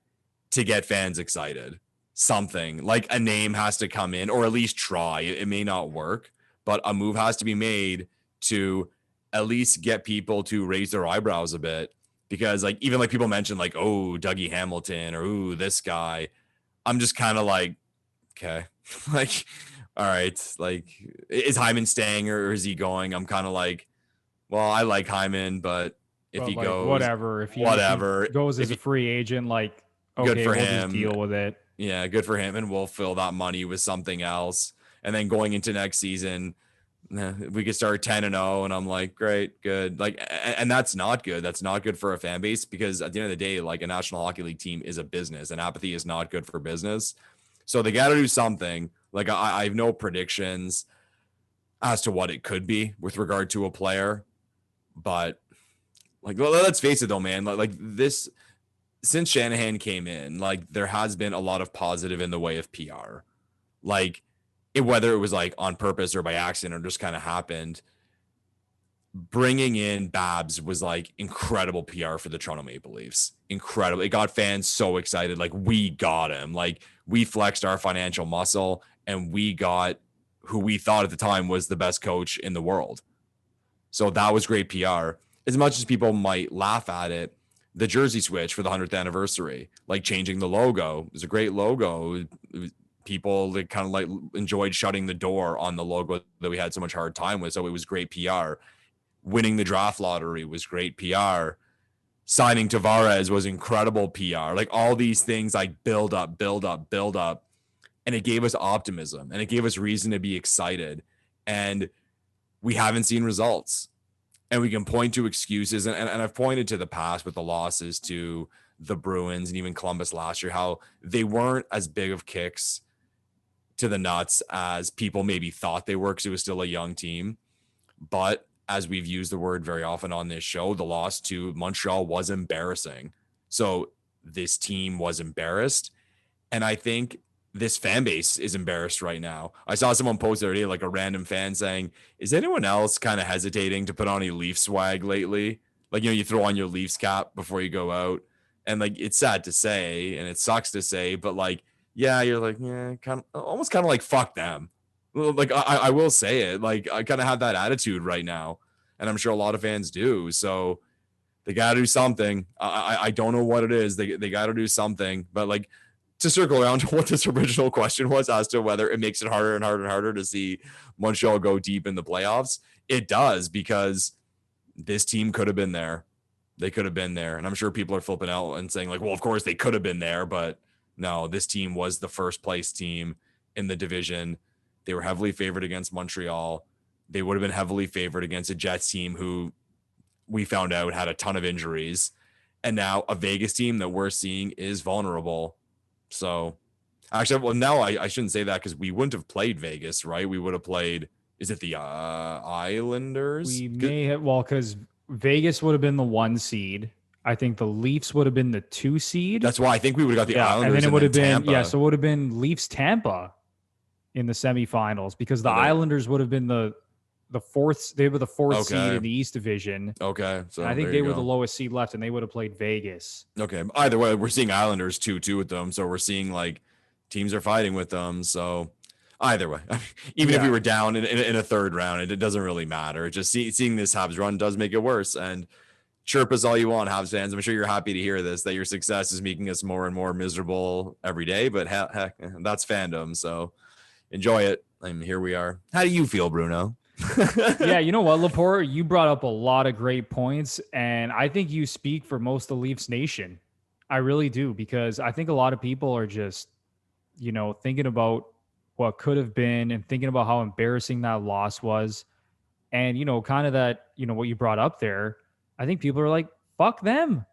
to get fans excited. Something like a name has to come in, or at least try. It may not work, but a move has to be made to at least get people to raise their eyebrows a bit. Because like even like people mentioned like, oh, Dougie Hamilton, or ooh, this guy. I'm just kind of like, okay, like, all right, like, is Hyman staying or is he going? I'm kind of like, well, I like Hyman, but if he goes, whatever. If he goes as a free agent, like, okay, good for we'll him. Just deal with it. Yeah, good for him, and we'll fill that money with something else. And then going into next season, we could start 10-0, and I'm like, great, good. Like, and that's not good. That's not good for a fan base, because at the end of the day, like, a National Hockey League team is a business, and apathy is not good for business. So they got to do something. Like, I have no predictions as to what it could be with regard to a player, but like, let's face it though, man. Like this, since Shanahan came in, like there has been a lot of positive in the way of PR. Like, whether it was like on purpose or by accident or just kind of happened, bringing in Babs was like incredible PR for the Toronto Maple Leafs. Incredible. It got fans so excited. Like, we got him. Like, we flexed our financial muscle and we got who we thought at the time was the best coach in the world. So that was great PR. As much as people might laugh at it, the jersey switch for the 100th anniversary, like changing the logo, it was a great logo. People that kind of like enjoyed shutting the door on the logo that we had so much hard time with. So it was great PR. Winning the draft lottery was great PR. Signing Tavares was incredible PR. Like, all these things like build up. And it gave us optimism and it gave us reason to be excited. And we haven't seen results. And we can point to excuses. And I've pointed to the past with the losses to the Bruins and even Columbus last year, how they weren't as big of kicks to the nuts as people maybe thought they were, because it was still a young team. But as we've used the word very often on this show, the loss to Montreal was embarrassing. So this team was embarrassed. And I think this fan base is embarrassed right now. I saw someone post the other day, like a random fan saying, is anyone else kind of hesitating to put on a Leaf swag lately? Like, you know, you throw on your Leafs cap before you go out. And like, it's sad to say, and it sucks to say, but like, yeah, you're like, yeah, almost kind of like, fuck them. Like, I will say it. Like, I kind of have that attitude right now. And I'm sure a lot of fans do. So they got to do something. I don't know what it is. They got to do something. But like, to circle around to what this original question was as to whether it makes it harder and harder and harder to see Montreal go deep in the playoffs, it does, because this team could have been there. They could have been there. And I'm sure people are flipping out and saying like, well, of course they could have been there, but no, this team was the first place team in the division. They were heavily favored against Montreal. They would have been heavily favored against a Jets team who we found out had a ton of injuries. And now a Vegas team that we're seeing is vulnerable. So actually, well, now I shouldn't say that, because we wouldn't have played Vegas, right? We would have played, is it the Islanders? We may have, well, because Vegas would have been the 1 seed. I think the Leafs would have been the 2 seed. That's why I think we would have got the Islanders. And then it would have been, Tampa. So it would have been Leafs Tampa in the semifinals, because the Islanders would have been the 4th. They were the 4th seed in the East Division. Okay. So I think they were the lowest seed left, and they would have played Vegas. Okay. Either way, we're seeing Islanders 2-2 with them. So we're seeing like teams are fighting with them. So either way, even if we were down in a third round, it doesn't really matter. Just seeing this Habs run does make it worse. And chirp us all you want, Habs fans. I'm sure you're happy to hear this, that your success is making us more and more miserable every day. But heck, that's fandom. So enjoy it. I mean, here we are. How do you feel, Bruno? Yeah, you know what, Lepore, you brought up a lot of great points, and I think you speak for most of the Leafs Nation. I really do, because I think a lot of people are just, you know, thinking about what could have been and thinking about how embarrassing that loss was. And, you know, kind of that, you know, what you brought up there, I think people are like, fuck them.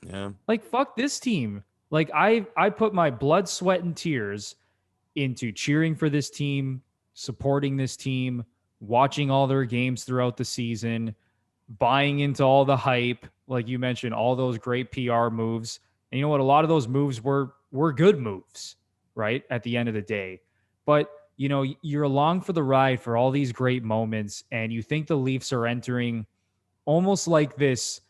Yeah. Like, fuck this team. Like, I put my blood, sweat, and tears into cheering for this team, supporting this team, watching all their games throughout the season, buying into all the hype, like you mentioned, all those great PR moves. And you know what? A lot of those moves were good moves, right? At the end of the day. But, you know, you're along for the ride for all these great moments, and you think the Leafs are entering almost like this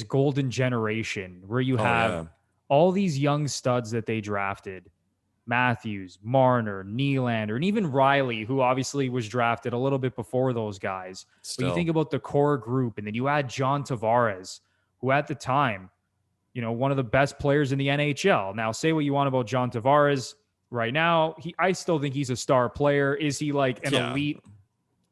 golden generation where you Oh have yeah. all these young studs that they drafted. Matthews, Marner, Nylander, and even Riley, who obviously was drafted a little bit before those guys. But you think Still. about the core group, and then you add John Tavares, who at the time, you know, one of the best players in the NHL. Now, say what you want about John Tavares right now. I still think he's a star player. Is he like an Yeah. elite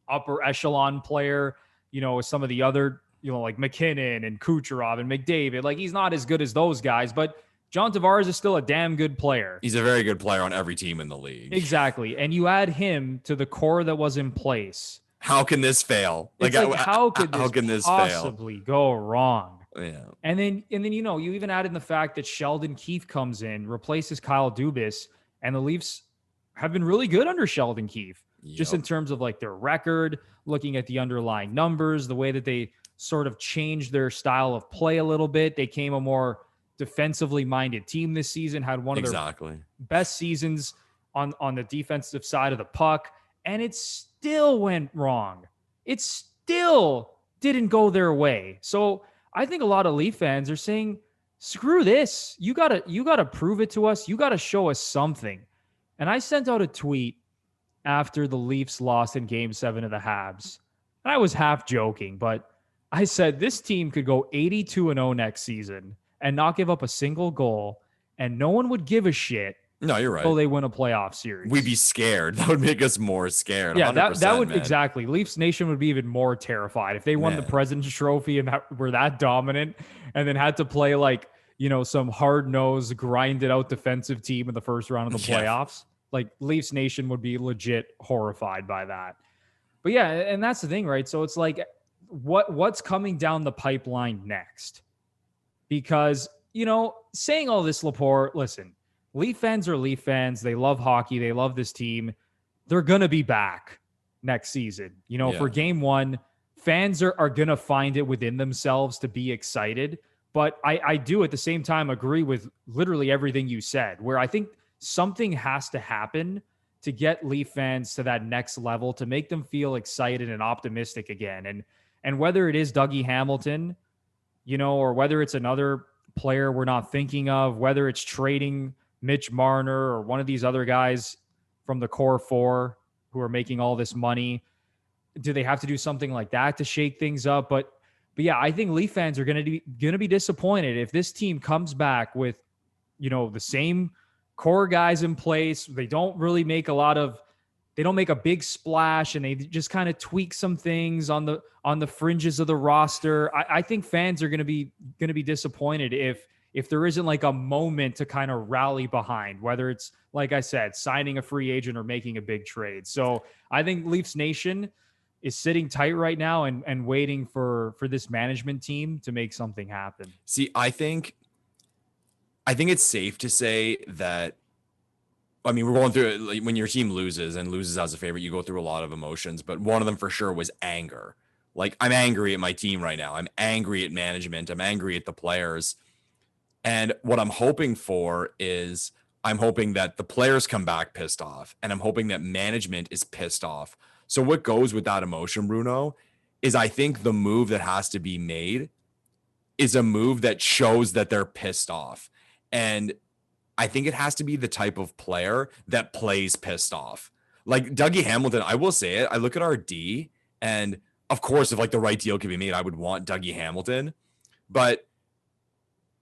upper echelon player? You know, with some of the other, you know, like McKinnon and Kucherov and McDavid. Like, he's not as good as those guys, but John Tavares is still a damn good player. He's a very good player on every team in the league. Exactly. And you add him to the core that was in place. How can this fail? How could this possibly go wrong? Yeah. And then you know, you even add in the fact that Sheldon Keefe comes in, replaces Kyle Dubas, and the Leafs have been really good under Sheldon Keefe. Just in terms of like their record, looking at the underlying numbers, the way that they sort of changed their style of play a little bit. They came a more defensively minded team this season, had one of their best seasons on the defensive side of the puck, and it still went wrong. It still didn't go their way. So I think a lot of Leaf fans are saying, screw this. You gotta prove it to us. You gotta show us something. And I sent out a tweet after the Leafs lost in Game 7 of the Habs. And I was half joking, but I said this team could go 82-0 next season and not give up a single goal, and no one would give a shit. No, you're right. Until they win a playoff series. We'd be scared. That would make us more scared. Yeah, that would, man. exactly. Leafs Nation would be even more terrified if they won the President's Trophy and were that dominant, and then had to play like, you know, some hard-nosed, grinded out defensive team in the first round of the playoffs. Like, Leafs Nation would be legit horrified by that. But yeah, and that's the thing, right? So it's like, what's coming down the pipeline next? Because, you know, saying all this, Lepore, listen, Leaf fans are Leaf fans. They love hockey. They love this team. They're going to be back next season. You know, for Game 1, fans are going to find it within themselves to be excited. But I do at the same time agree with literally everything you said, where I think something has to happen to get Leaf fans to that next level, to make them feel excited and optimistic again. And whether it is Dougie Hamilton, you know, or whether it's another player we're not thinking of, whether it's trading Mitch Marner or one of these other guys from the core four who are making all this money, do they have to do something like that to shake things up? But yeah, I think Leaf fans are going to be disappointed if this team comes back with, you know, the same core guys in place. They don't really make they don't make a big splash, and they just kind of tweak some things on the fringes of the roster. I think fans are going to be disappointed if there isn't like a moment to kind of rally behind, whether it's, like I said, signing a free agent or making a big trade. So I think Leafs Nation is sitting tight right now and waiting for this management team to make something happen. See, I think it's safe to say that, I mean, we're going through it. Like, when your team loses as a favorite, you go through a lot of emotions, but one of them for sure was anger. Like, I'm angry at my team right now. I'm angry at management. I'm angry at the players. And what I'm hoping for is, I'm hoping that the players come back pissed off, and I'm hoping that management is pissed off. So what goes with that emotion, Bruno, is I think the move that has to be made is a move that shows that they're pissed off. And I think it has to be the type of player that plays pissed off. Like Dougie Hamilton, I will say it. I look at our D, and of course, if like the right deal could be made, I would want Dougie Hamilton. But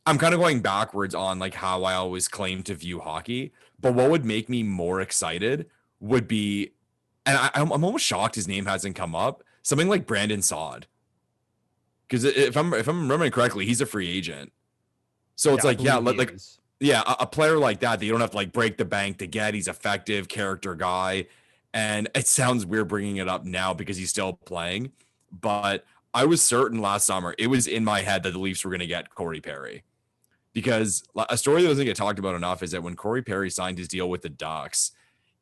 I'm kind of going backwards on like how I always claim to view hockey. But what would make me more excited would be, and I'm almost shocked his name hasn't come up, something like Brandon Saad. Because if I'm remembering correctly, he's a free agent. So it's a player like that you don't have to like break the bank to get. He's effective, character guy. And it sounds weird bringing it up now because he's still playing. But I was certain last summer, it was in my head that the Leafs were going to get Corey Perry. Because a story that doesn't get talked about enough is that when Corey Perry signed his deal with the Ducks,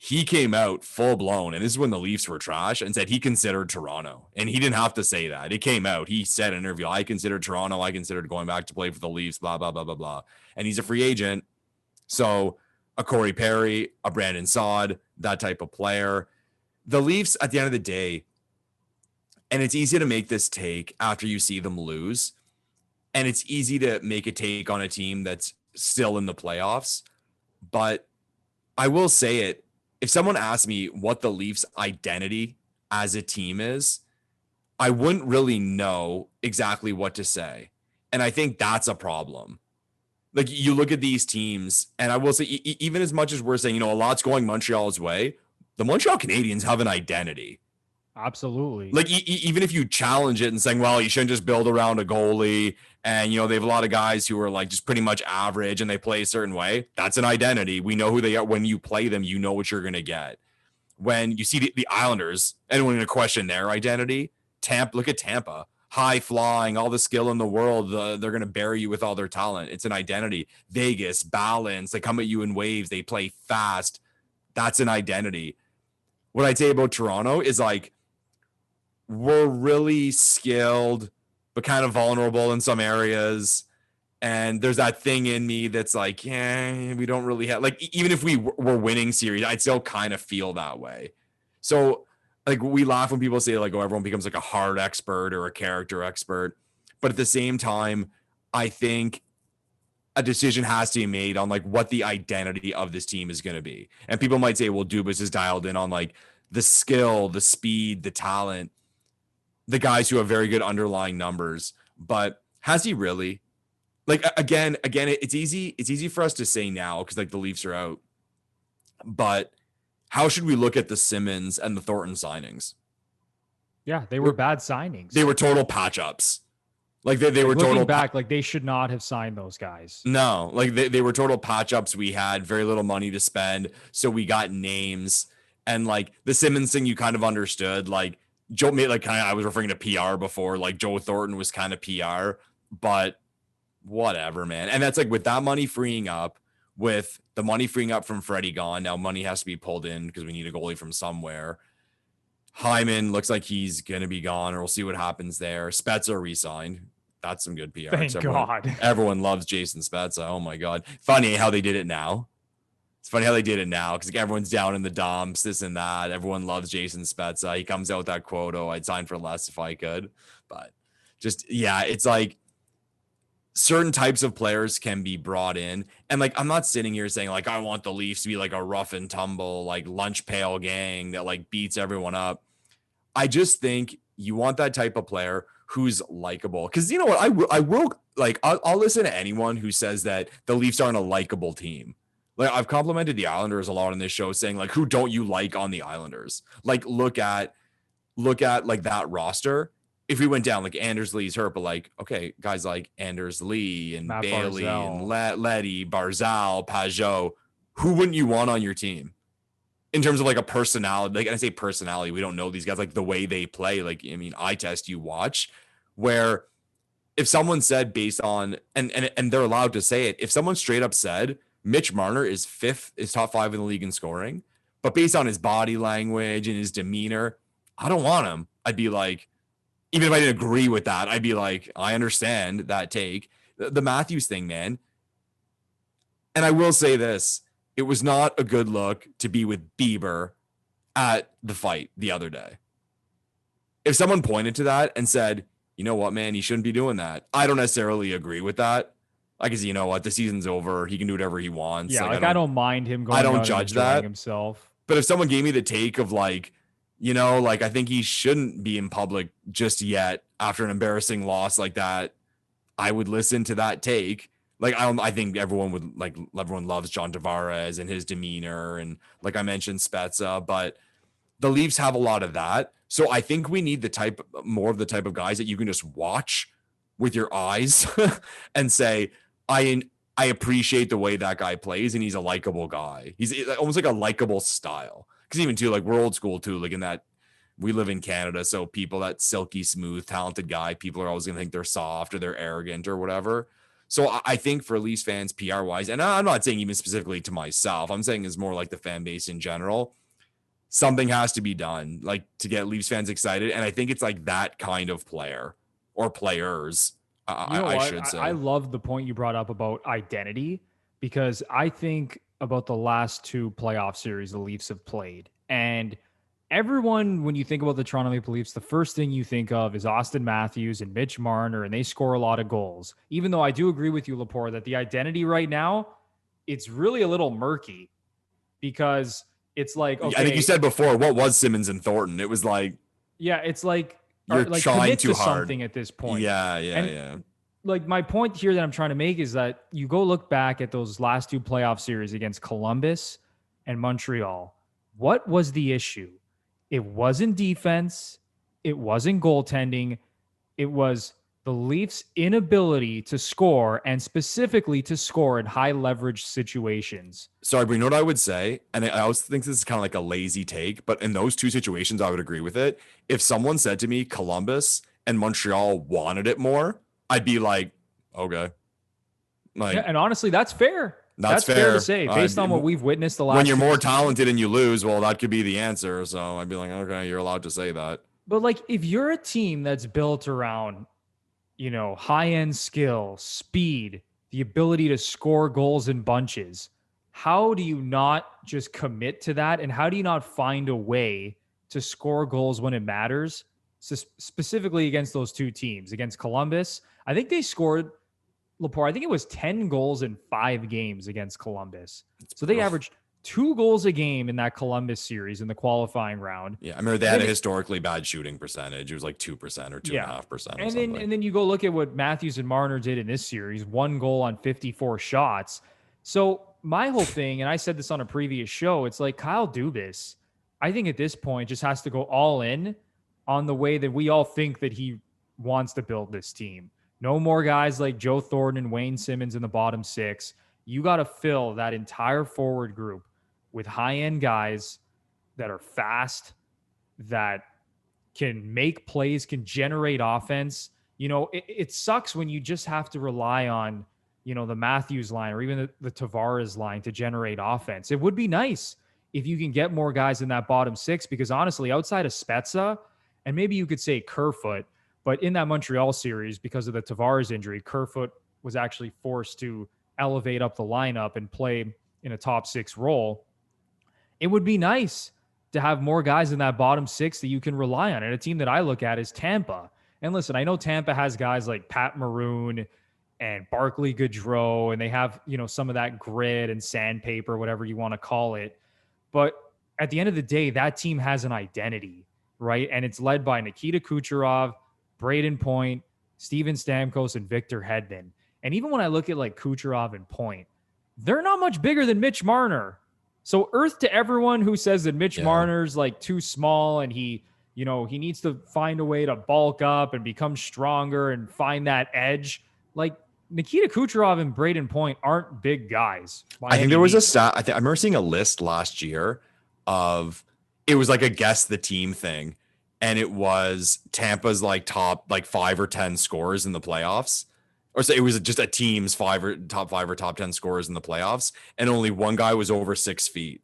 he came out full blown, and this is when the Leafs were trash, and said he considered Toronto. And he didn't have to say that. It came out. He said in an interview, I considered Toronto. I considered going back to play for the Leafs, blah, blah, blah, blah, blah. And he's a free agent. So a Corey Perry, a Brandon Saad, that type of player. The Leafs, at the end of the day, and it's easy to make this take after you see them lose, and it's easy to make a take on a team that's still in the playoffs. But I will say it, if someone asked me what the Leafs' identity as a team is, I wouldn't really know exactly what to say. And I think that's a problem. Like, you look at these teams, and I will say, even as much as we're saying, a lot's going Montreal's way, the Montreal Canadiens have an identity. Absolutely. Like, even if you challenge it and saying, well, you shouldn't just build around a goalie, and, they have a lot of guys who are like just pretty much average and they play a certain way. That's an identity. We know who they are. When you play them, you know what you're going to get. When you see the Islanders, anyone going to question their identity? Look at Tampa. High flying, all the skill in the world. They're going to bury you with all their talent. It's an identity. Vegas, balance. They come at you in waves. They play fast. That's an identity. What I'd say about Toronto is, like, we're really skilled, but kind of vulnerable in some areas. And there's that thing in me that's like, we don't really have, like, even if we were winning series, I'd still kind of feel that way. So, like, we laugh when people say, like, oh, everyone becomes like a hard expert or a character expert. But at the same time, I think a decision has to be made on, like, what the identity of this team is going to be. And people might say, well, Dubas is dialed in on, like, the skill, the speed, the talent, the guys who have very good underlying numbers. But has he really? Like, again, it's easy for us to say now because, like, the Leafs are out. But how should we look at the Simmons and the Thornton signings? Yeah, they were bad signings. They were total patch-ups. Like, they were total back. Like, they should not have signed those guys. No, like, they were total patch-ups. We had very little money to spend, so we got names. And, like, the Simmons thing, you kind of understood. Like, Joe made, like, I was referring to PR before. Like, Joe Thornton was kind of PR, but whatever, man. And that's, like, with that money freeing up, with the money freeing up from Freddie gone, now money has to be pulled in because we need a goalie from somewhere. Hyman looks like he's going to be gone, or we'll see what happens there. Spezza re-signed. That's some good PR. Thank God. Everyone loves Jason Spezza. Oh, my God. Funny how they did it now. It's funny how they did it now because, like, everyone's down in the dumps, this and that. Everyone loves Jason Spezza. He comes out with that quote, oh, I'd sign for less if I could. But just, yeah, it's like certain types of players can be brought in. And, like, I'm not sitting here saying, like, I want the Leafs to be like a rough and tumble, like, lunch pail gang that, like, beats everyone up. I just think you want that type of player who's likable. Because, you know what, I'll listen to anyone who says that the Leafs aren't a likable team. Like, I've complimented the Islanders a lot on this show, saying, like, who don't you like on the Islanders? Like, look at like that roster. If we went down, like, Anders Lee's hurt, but, like, okay, guys like Anders Lee and Matt Bailey Barzal. and Letty, Barzal, Pajot, who wouldn't you want on your team? In terms of, like, a personality, like, and I say personality, we don't know these guys, like, the way they play. Like, I mean, eye test, you watch, where if someone said based on, and they're allowed to say it, if someone straight up said Mitch Marner is top 5 in the league in scoring, but based on his body language and his demeanor, I don't want him. I'd be like, even if I didn't agree with that, I'd be like, I understand that take. The Matthews thing, man. And I will say this, it was not a good look to be with Bieber at the fight the other day. If someone pointed to that and said, you know what, man, he shouldn't be doing that, I don't necessarily agree with that. I can see, you know what, the season's over. He can do whatever he wants. Yeah, like I don't mind him going. I don't judge that himself. But if someone gave me the take of, like, you know, like, I think he shouldn't be in public just yet after an embarrassing loss like that, I would listen to that take. Like, I think everyone loves John Tavares and his demeanor, and, like I mentioned, Spezza, but the Leafs have a lot of that. So I think we need more of the type of guys that you can just watch with your eyes and say, I appreciate the way that guy plays, and he's a likable guy. He's almost like a likable style. Because even too, like, we're old school too, like, in that we live in Canada, so people, that silky smooth talented guy, people are always gonna think they're soft or they're arrogant or whatever. So I think for Leafs fans, PR wise, and I'm not saying even specifically to myself, I'm saying it's more like the fan base in general. Something has to be done, like, to get Leafs fans excited. And I think it's like that kind of player or players, You know I what? should say. I love the point you brought up about identity, because I think about the last two playoff series the Leafs have played. And everyone, when you think about the Toronto Maple Leafs, the first thing you think of is Austin Matthews and Mitch Marner, and they score a lot of goals. Even though I do agree with you, Lepore, that the identity right now, it's really a little murky, because it's like, okay, I think you said before, what was Simmons and Thornton? It was like, yeah, it's like, you're like trying commit too to hard. something at this point. Yeah. Like, my point here that I'm trying to make is that you go look back at those last two playoff series against Columbus and Montreal. What was the issue? It wasn't defense. It wasn't goaltending. It was the Leafs' inability to score, and specifically to score in high leverage situations. Sorry, but you know what I would say? And I also think this is kind of like a lazy take, but in those two situations, I would agree with it. If someone said to me, Columbus and Montreal wanted it more, I'd be like, okay. Like, Yeah, and honestly, that's fair. That's fair to say, based on what we've witnessed the last. when you're two more seasons. talented and you lose, well, that could be the answer. So I'd be like, okay, you're allowed to say that. But like, if you're a team that's built around, high-end skill, speed, the ability to score goals in bunches, how do you not just commit to that? And how do you not find a way to score goals when it matters? So specifically against those two teams, against Columbus, I think they scored, Lepore, I think it was 10 goals in 5 games against Columbus. So they averaged 2 goals a game in that Columbus series in the qualifying round. Yeah, I remember they had a historically bad shooting percentage. It was like 2% or 2.5%. And then you go look at what Matthews and Marner did in this series, 1 goal on 54 shots. So my whole thing, and I said this on a previous show, it's like Kyle Dubas, I think at this point just has to go all in on the way that we all think that he wants to build this team. No more guys like Joe Thornton and Wayne Simmons in the bottom 6. You got to fill that entire forward group with high-end guys that are fast, that can make plays, can generate offense. It sucks when you just have to rely on, the Matthews line or even the Tavares line to generate offense. It would be nice if you can get more guys in that bottom 6, because honestly, outside of Spezza, and maybe you could say Kerfoot, but in that Montreal series, because of the Tavares injury, Kerfoot was actually forced to elevate up the lineup and play in a top 6 role. It would be nice to have more guys in that bottom 6 that you can rely on. And a team that I look at is Tampa. And listen, I know Tampa has guys like Pat Maroon and Barclay Goodrow, and they have, some of that grit and sandpaper, whatever you want to call it. But at the end of the day, that team has an identity, right? And it's led by Nikita Kucherov, Braden Point, Steven Stamkos, and Victor Hedman. And even when I look at like Kucherov and Point, they're not much bigger than Mitch Marner. So earth to everyone who says that Mitch Marner's like too small and he needs to find a way to bulk up and become stronger and find that edge. Like, Nikita Kucherov and Braden Point aren't big guys. I think there was a stat. I remember seeing a list last year of, it was like a guess the team thing. And it was Tampa's like top like 5 or 10 scorers in the playoffs. Or so it was just a team's top 5 or top 10 scorers in the playoffs. And only one guy was over 6 feet.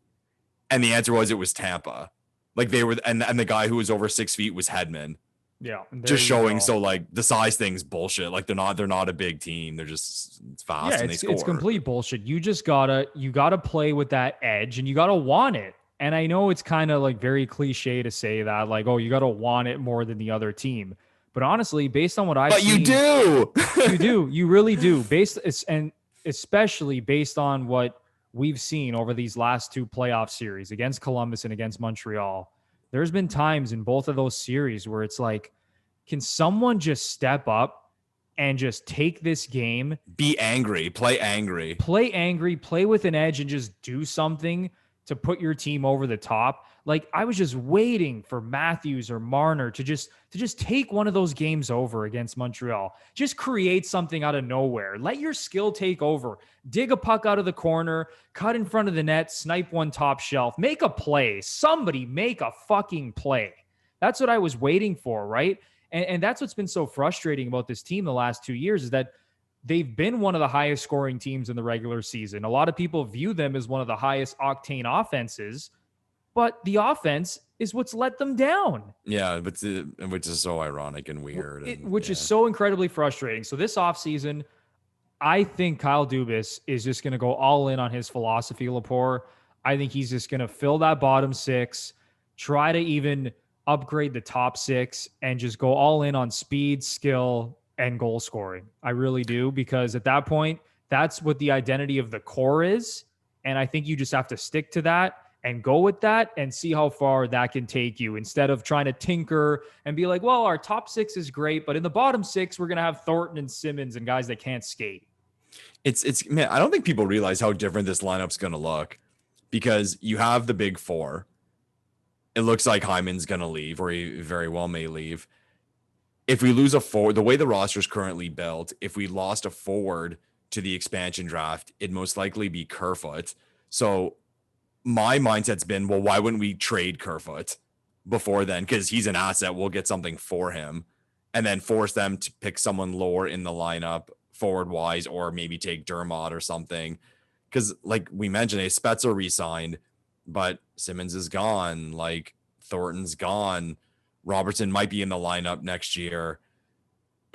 And the answer was it was Tampa. Like they were, and the guy who was over 6 feet was Hedman. Yeah. Just showing. So like the size thing's bullshit. Like they're not a big team. They're just fast and they score. It's complete bullshit. You just gotta play with that edge and you gotta want it. And I know it's kind of like very cliche to say that, like, oh, you gotta want it more than the other team. But honestly, based on what I've seen, you do. You really do. And especially based on what we've seen over these last 2 playoff series against Columbus and against Montreal, there's been times in both of those series where it's like, can someone just step up and just take this game? Be angry. Play angry. Play with an edge and just do something to put your team over the top. Like, I was just waiting for Matthews or Marner to just take one of those games over against Montreal. Just create something out of nowhere. Let your skill take over. Dig a puck out of the corner, cut in front of the net, snipe one top shelf. Make a play. Somebody make a fucking play. That's what I was waiting for, right? And that's what's been so frustrating about this team the last 2 years, is that they've been one of the highest scoring teams in the regular season. A lot of people view them as one of the highest octane offenses, but the offense is what's let them down. Yeah, but which is so ironic and weird. Which is so incredibly frustrating. So this offseason, I think Kyle Dubas is just going to go all in on his philosophy, Lepore. I think he's just going to fill that bottom six, try to even upgrade the top six, and just go all in on speed, skill, and goal scoring. I really do, because at that point, that's what the identity of the core is. And I think you just have to stick to that and go with that and see how far that can take you, instead of trying to tinker and be like, well, our top six is great, but in the bottom six, we're going to have Thornton and Simmons and guys that can't skate. It's man, I don't think people realize how different this lineup's going to look, because you have the big four. It looks like Hyman's going to leave, or he very well may leave. If we lose a forward, the way the roster is currently built, if we lost a forward to the expansion draft, it'd most likely be Kerfoot. So my mindset's been, well, why wouldn't we trade Kerfoot before then? Because he's an asset. We'll get something for him, and then force them to pick someone lower in the lineup, forward wise, or maybe take Dermott or something. Because like we mentioned, Spezza re-signed, but Simmons is gone. Like Thornton's gone. Robertson might be in the lineup next year.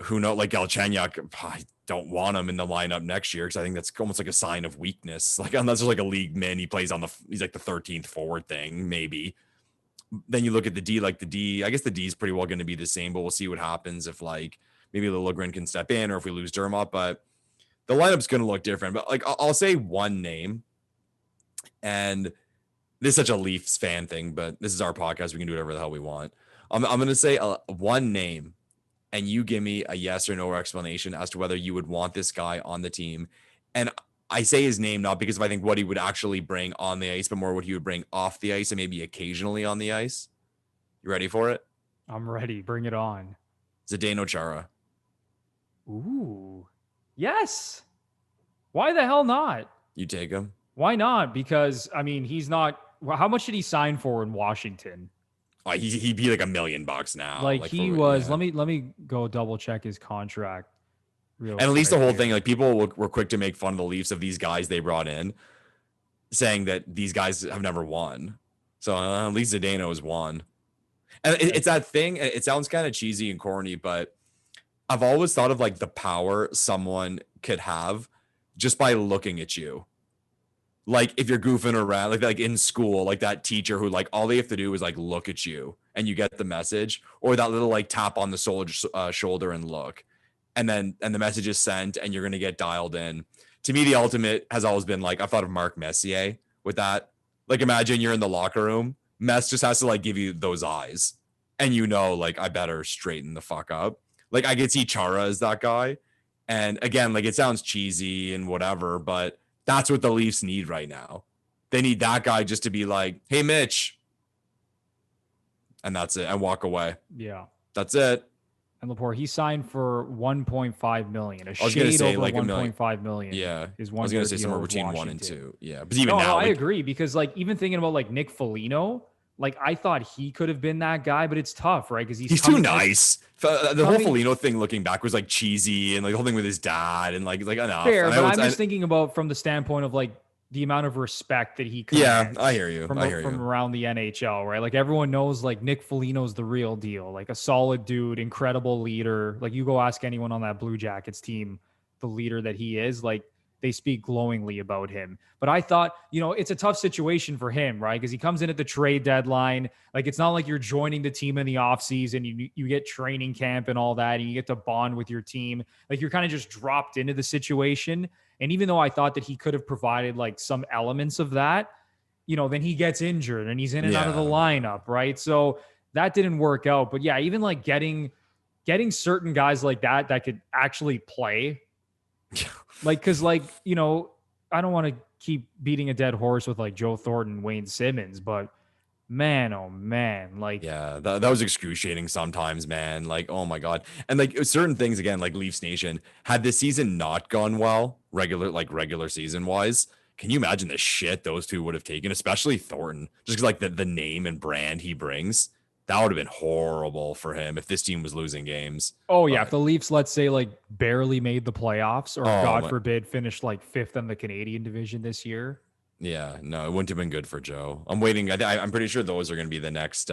Who knows? Like Galchenyuk, I don't want him in the lineup next year, because I think that's almost like a sign of weakness. Like unless there's like a league min, he's like the 13th forward thing, maybe. Then you look at the D, I guess the D is pretty well going to be the same, but we'll see what happens if like maybe Liljegren can step in, or if we lose Dermott. But the lineup's going to look different. But like I'll say one name, and this is such a Leafs fan thing, but this is our podcast. We can do whatever the hell we want. I'm going to say one name, and you give me a yes or no explanation as to whether you would want this guy on the team. And I say his name not because of I think what he would actually bring on the ice, but more what he would bring off the ice and maybe occasionally on the ice. You ready for it? I'm ready. Bring it on. Zdeno Chara. Ooh, yes. Why the hell not? You take him? Why not? Because, I mean, he's not... How much did he sign for in Washington? He'd be like $1 million now. Like he was. Yeah. Let me go double check his contract. And at least the whole thing, like people were quick to make fun of the Leafs of these guys they brought in, saying that these guys have never won. So at least Zdeno has won. And it's that thing. It sounds kind of cheesy and corny, but I've always thought of like the power someone could have just by looking at you. Like if you're goofing around, like in school, like that teacher who like all they have to do is like look at you and you get the message, or that little like tap on the shoulder and look, and the message is sent and you're going to get dialed in. To me, the ultimate has always been like, I've thought of Mark Messier with that. Like imagine you're in the locker room. Mess just has to like give you those eyes and like I better straighten the fuck up. Like I could see Chara as that guy. And again, like it sounds cheesy and whatever, but that's what the Leafs need right now. They need that guy just to be like, hey, Mitch. And that's it. And walk away. Yeah. That's it. And Lepore, he signed for $1.5 million. I was going to say like $1.5 million. Yeah. Is I was going to say somewhere between Washington. 1 and 2. Yeah. But even now. I agree, because like even thinking about like Nick Foligno, like I thought he could have been that guy, but it's tough, right? Because he's too nice. The whole Foligno thing looking back was like cheesy, and like the whole thing with his dad and like enough. Fair, but I'm just thinking about from the standpoint of like the amount of respect that he commands. Yeah, I hear you. From around the NHL, right? Like everyone knows like Nick Foligno's the real deal, like a solid dude, incredible leader. Like you go ask anyone on that Blue Jackets team, the leader that he is, like they speak glowingly about him. But I thought, it's a tough situation for him, right? Because he comes in at the trade deadline. Like, it's not like you're joining the team in the offseason. You get training camp and all that, and you get to bond with your team. Like, you're kind of just dropped into the situation. And even though I thought that he could have provided, like, some elements of that, then he gets injured and he's in and out of the lineup, right? So that didn't work out. But, yeah, even, like, getting certain guys like that could actually play – like, because, like, I don't want to keep beating a dead horse with, like, Joe Thornton, Wayne Simmons, but man, oh, man. Like, yeah, that was excruciating sometimes, man. Like, oh, my God. And, like, certain things, again, like Leafs Nation, had this season not gone well, regular season-wise, can you imagine the shit those two would have taken, especially Thornton, just because, like, the name and brand he brings? That would have been horrible for him if this team was losing games. Oh, yeah. If the Leafs, let's say, like barely made the playoffs or God forbid, finished like 5th in the Canadian division this year. Yeah, no, it wouldn't have been good for Joe. I'm waiting. I'm pretty sure those are going to be the next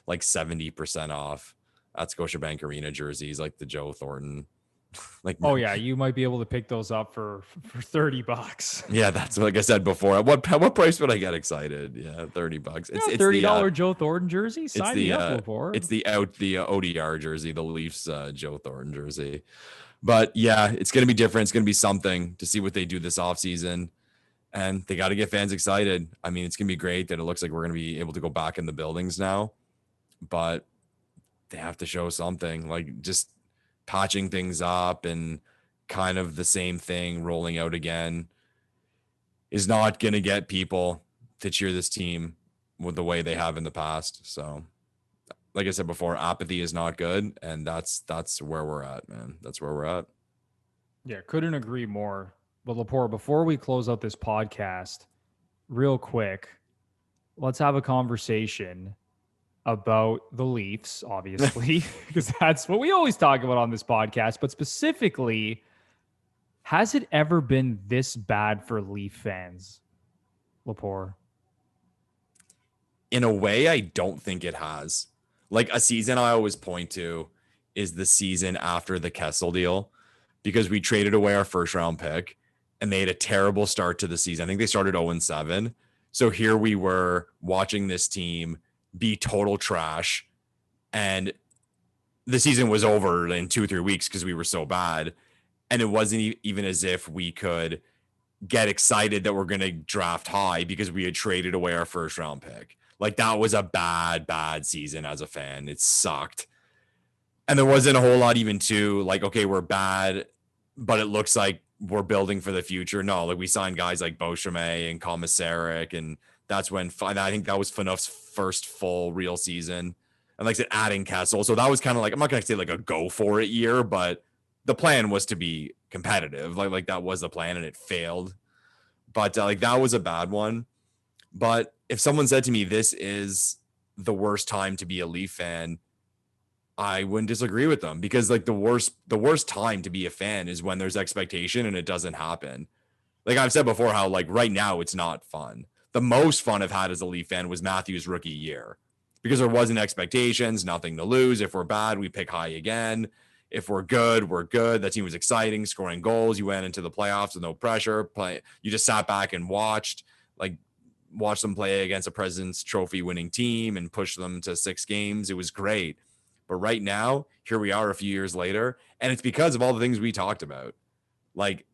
like 70% off at Scotiabank Arena jerseys, like the Joe Thornton. Like, oh yeah, you might be able to pick those up for $30. Yeah, that's like I said before. At what price would I get excited? Yeah, $30. It's $30 Joe Thornton jersey. Sign me up for. It's the ODR jersey, the Leafs Joe Thornton jersey. But yeah, it's gonna be different. It's gonna be something to see what they do this offseason. And they got to get fans excited. I mean, it's gonna be great that it looks like we're gonna be able to go back in the buildings now, but they have to show something, like just patching things up and kind of the same thing rolling out again is not going to get people to cheer this team with the way they have in the past. So like I said before, apathy is not good. And that's where we're at, man. That's where we're at. Yeah. Couldn't agree more. But Lepore, before we close out this podcast real quick, let's have a conversation about the Leafs, obviously, because that's what we always talk about on this podcast. But specifically, has it ever been this bad for Leaf fans, Lepore? In a way, I don't think it has. Like, a season I always point to is the season after the Kessel deal, because we traded away our first round pick and they had a terrible start to the season. I think they started 0-7. So here we were watching this team be total trash, and the season was over in 2 or 3 weeks because we were so bad, and it wasn't even as if we could get excited that we're going to draft high because we had traded away our first round pick. Like, that was a bad season as a fan. It sucked, and there wasn't a whole lot even to like, okay, we're bad, but it looks like we're building for the future. No, like, we signed guys like Beauchemin and Commissaric, and that's when I think that was Phaneuf's first full real season. And like I said, adding Kessel. So that was kind of like, I'm not going to say like a go for it year, but the plan was to be competitive. Like that was the plan, and it failed. But like, that was a bad one. But if someone said to me, this is the worst time to be a Leaf fan, I wouldn't disagree with them, because like the worst time to be a fan is when there's expectation and it doesn't happen. Like I've said before, how like right now it's not fun. The most fun I've had as a Leaf fan was Matthew's rookie year, because there wasn't expectations, nothing to lose. If we're bad, we pick high again. If we're good, we're good. That team was exciting, scoring goals. You went into the playoffs with no pressure. You just sat back and watched them play against a President's Trophy winning team and push them to 6 games. It was great. But right now, here we are a few years later, and it's because of all the things we talked about. Like